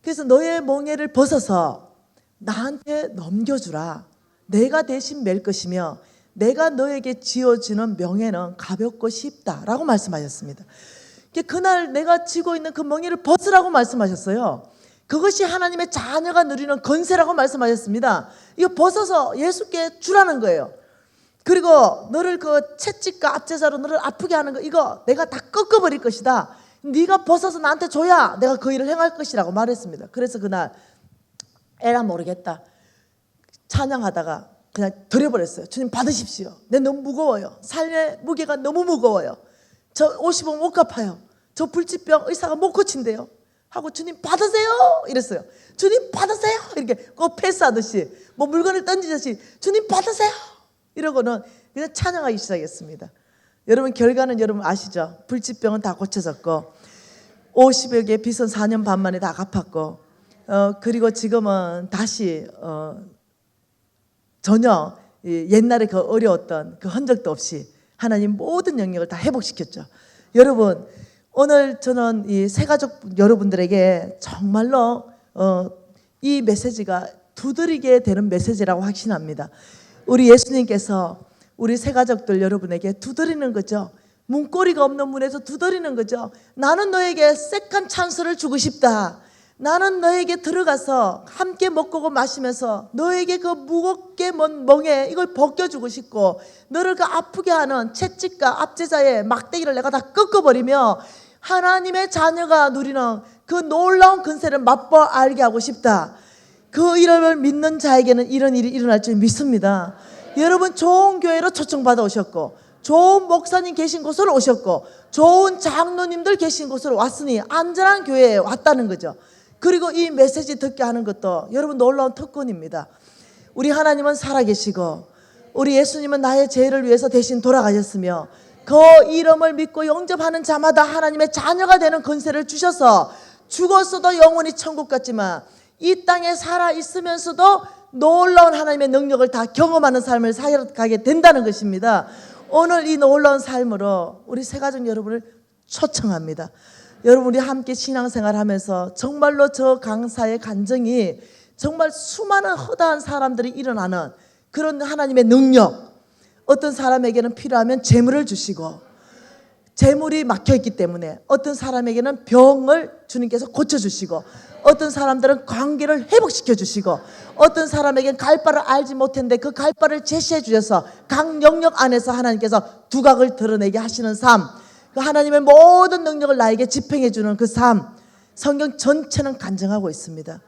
그래서 너의 멍에를 벗어서 나한테 넘겨주라. 내가 대신 맬 것이며 내가 너에게 지어주는 명예는 가볍고 쉽다라고 말씀하셨습니다. 그날 내가 지고 있는 그 멍에를 벗으라고 말씀하셨어요. 그것이 하나님의 자녀가 누리는 건세라고 말씀하셨습니다. 이거 벗어서 예수께 주라는 거예요. 그리고 너를 그 채찍과 압제자로 너를 아프게 하는 거 이거 내가 다 꺾어버릴 것이다. 네가 벗어서 나한테 줘야 내가 그 일을 행할 것이라고 말했습니다. 그래서 그날 에라 모르겠다 찬양하다가 그냥 드려버렸어요. 주님 받으십시오. 내 너무 무거워요. 삶의 무게가 너무 무거워요. 저 50억 못 갚아요. 저 불치병 의사가 못 고친대요. 하고 주님 받으세요 이랬어요. 주님 받으세요 이렇게 꼭 패스하듯이 뭐 물건을 던지듯이 주님 받으세요 이러고는 그냥 찬양하기 시작했습니다. 여러분 결과는 여러분 아시죠? 불치병은 다 고쳐졌고 50여 개 빚은 4년 반 만에 다 갚았고 그리고 지금은 다시 전혀 옛날에 그 어려웠던 그 흔적도 없이 하나님 모든 영역을 다 회복시켰죠. 여러분 오늘 저는 이 새가족 여러분들에게 정말로 이 메시지가 두드리게 되는 메시지라고 확신합니다. 우리 예수님께서 우리 새가족들 여러분에게 두드리는 거죠. 문고리가 없는 문에서 두드리는 거죠. 나는 너에게 세컨 찬스를 주고 싶다. 나는 너에게 들어가서 함께 먹고 마시면서 너에게 그 무겁게 먼 멍에 이걸 벗겨주고 싶고 너를 그 아프게 하는 채찍과 압제자의 막대기를 내가 다 꺾어버리며 하나님의 자녀가 누리는 그 놀라운 근세를 맛보아 알게 하고 싶다. 그 이름을 믿는 자에게는 이런 일이 일어날 줄 믿습니다. 여러분 좋은 교회로 초청받아 오셨고 좋은 목사님 계신 곳으로 오셨고 좋은 장로님들 계신 곳으로 왔으니 안전한 교회에 왔다는 거죠. 그리고 이 메시지 듣게 하는 것도 여러분 놀라운 특권입니다. 우리 하나님은 살아계시고 우리 예수님은 나의 죄를 위해서 대신 돌아가셨으며 그 이름을 믿고 영접하는 자마다 하나님의 자녀가 되는 권세를 주셔서 죽었어도 영원히 천국 같지만 이 땅에 살아있으면서도 놀라운 하나님의 능력을 다 경험하는 삶을 살아가게 된다는 것입니다. 오늘 이 놀라운 삶으로 우리 새가족 여러분을 초청합니다. 여러분 우리 함께 신앙생활 하면서 정말로 저 강사의 간증이 정말 수많은 허다한 사람들이 일어나는 그런 하나님의 능력. 어떤 사람에게는 필요하면 재물을 주시고 재물이 막혀있기 때문에 어떤 사람에게는 병을 주님께서 고쳐주시고 어떤 사람들은 관계를 회복시켜 주시고 어떤 사람에게는 갈 바를 알지 못했는데 그 갈 바를 제시해 주셔서 각 영역 안에서 하나님께서 두각을 드러내게 하시는 삶, 그 하나님의 모든 능력을 나에게 집행해 주는 그 삶, 성경 전체는 간증하고 있습니다.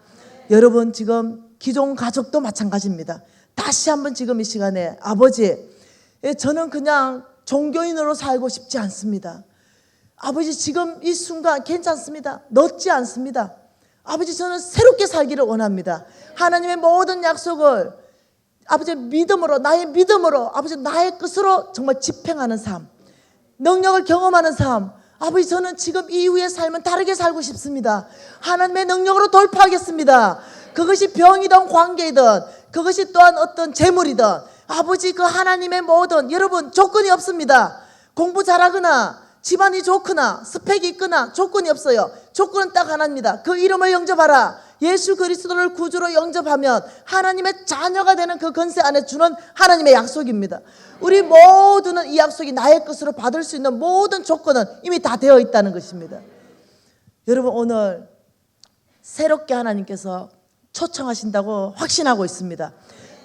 여러분 지금 기존 가족도 마찬가지입니다. 다시 한번 지금 이 시간에 아버지, 저는 그냥 종교인으로 살고 싶지 않습니다. 아버지 지금 이 순간 괜찮습니다. 넣지 않습니다. 아버지 저는 새롭게 살기를 원합니다. 하나님의 모든 약속을 아버지 믿음으로, 나의 믿음으로, 아버지 나의 뜻으로 정말 집행하는 삶, 능력을 경험하는 삶. 아버지 저는 지금 이후의 삶은 다르게 살고 싶습니다. 하나님의 능력으로 돌파하겠습니다. 그것이 병이든 관계이든 그것이 또한 어떤 재물이든 아버지 그 하나님의 모든, 여러분 조건이 없습니다. 공부 잘하거나 집안이 좋거나 스펙이 있거나 조건이 없어요. 조건은 딱 하나입니다. 그 이름을 영접하라. 예수 그리스도를 구주로 영접하면 하나님의 자녀가 되는 그 권세 안에 주는 하나님의 약속입니다. 우리 모두는 이 약속이 나의 것으로 받을 수 있는 모든 조건은 이미 다 되어 있다는 것입니다. 여러분 오늘 새롭게 하나님께서 초청하신다고 확신하고 있습니다.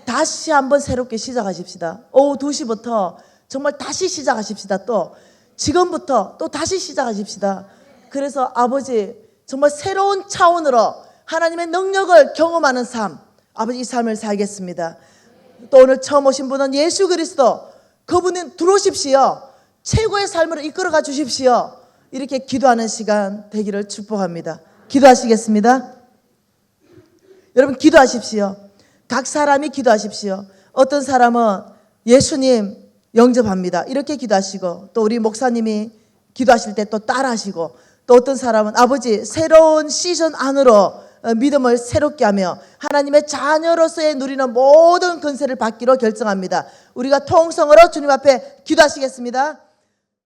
다시 한번 새롭게 시작하십시다. 오후 2시부터 정말 다시 시작하십시다. 또 지금부터 또 다시 시작하십시다. 그래서 아버지 정말 새로운 차원으로 하나님의 능력을 경험하는 삶, 아버지 이 삶을 살겠습니다. 또 오늘 처음 오신 분은 예수 그리스도, 그분은 들어오십시오. 최고의 삶으로 이끌어가 주십시오. 이렇게 기도하는 시간 되기를 축복합니다. 기도하시겠습니다. 여러분 기도하십시오. 각 사람이 기도하십시오. 어떤 사람은 예수님 영접합니다. 이렇게 기도하시고, 또 우리 목사님이 기도하실 때 또 따라하시고, 또 어떤 사람은 아버지 새로운 시즌 안으로 믿음을 새롭게 하며 하나님의 자녀로서의 누리는 모든 권세를 받기로 결정합니다. 우리가 통성으로 주님 앞에 기도하시겠습니다.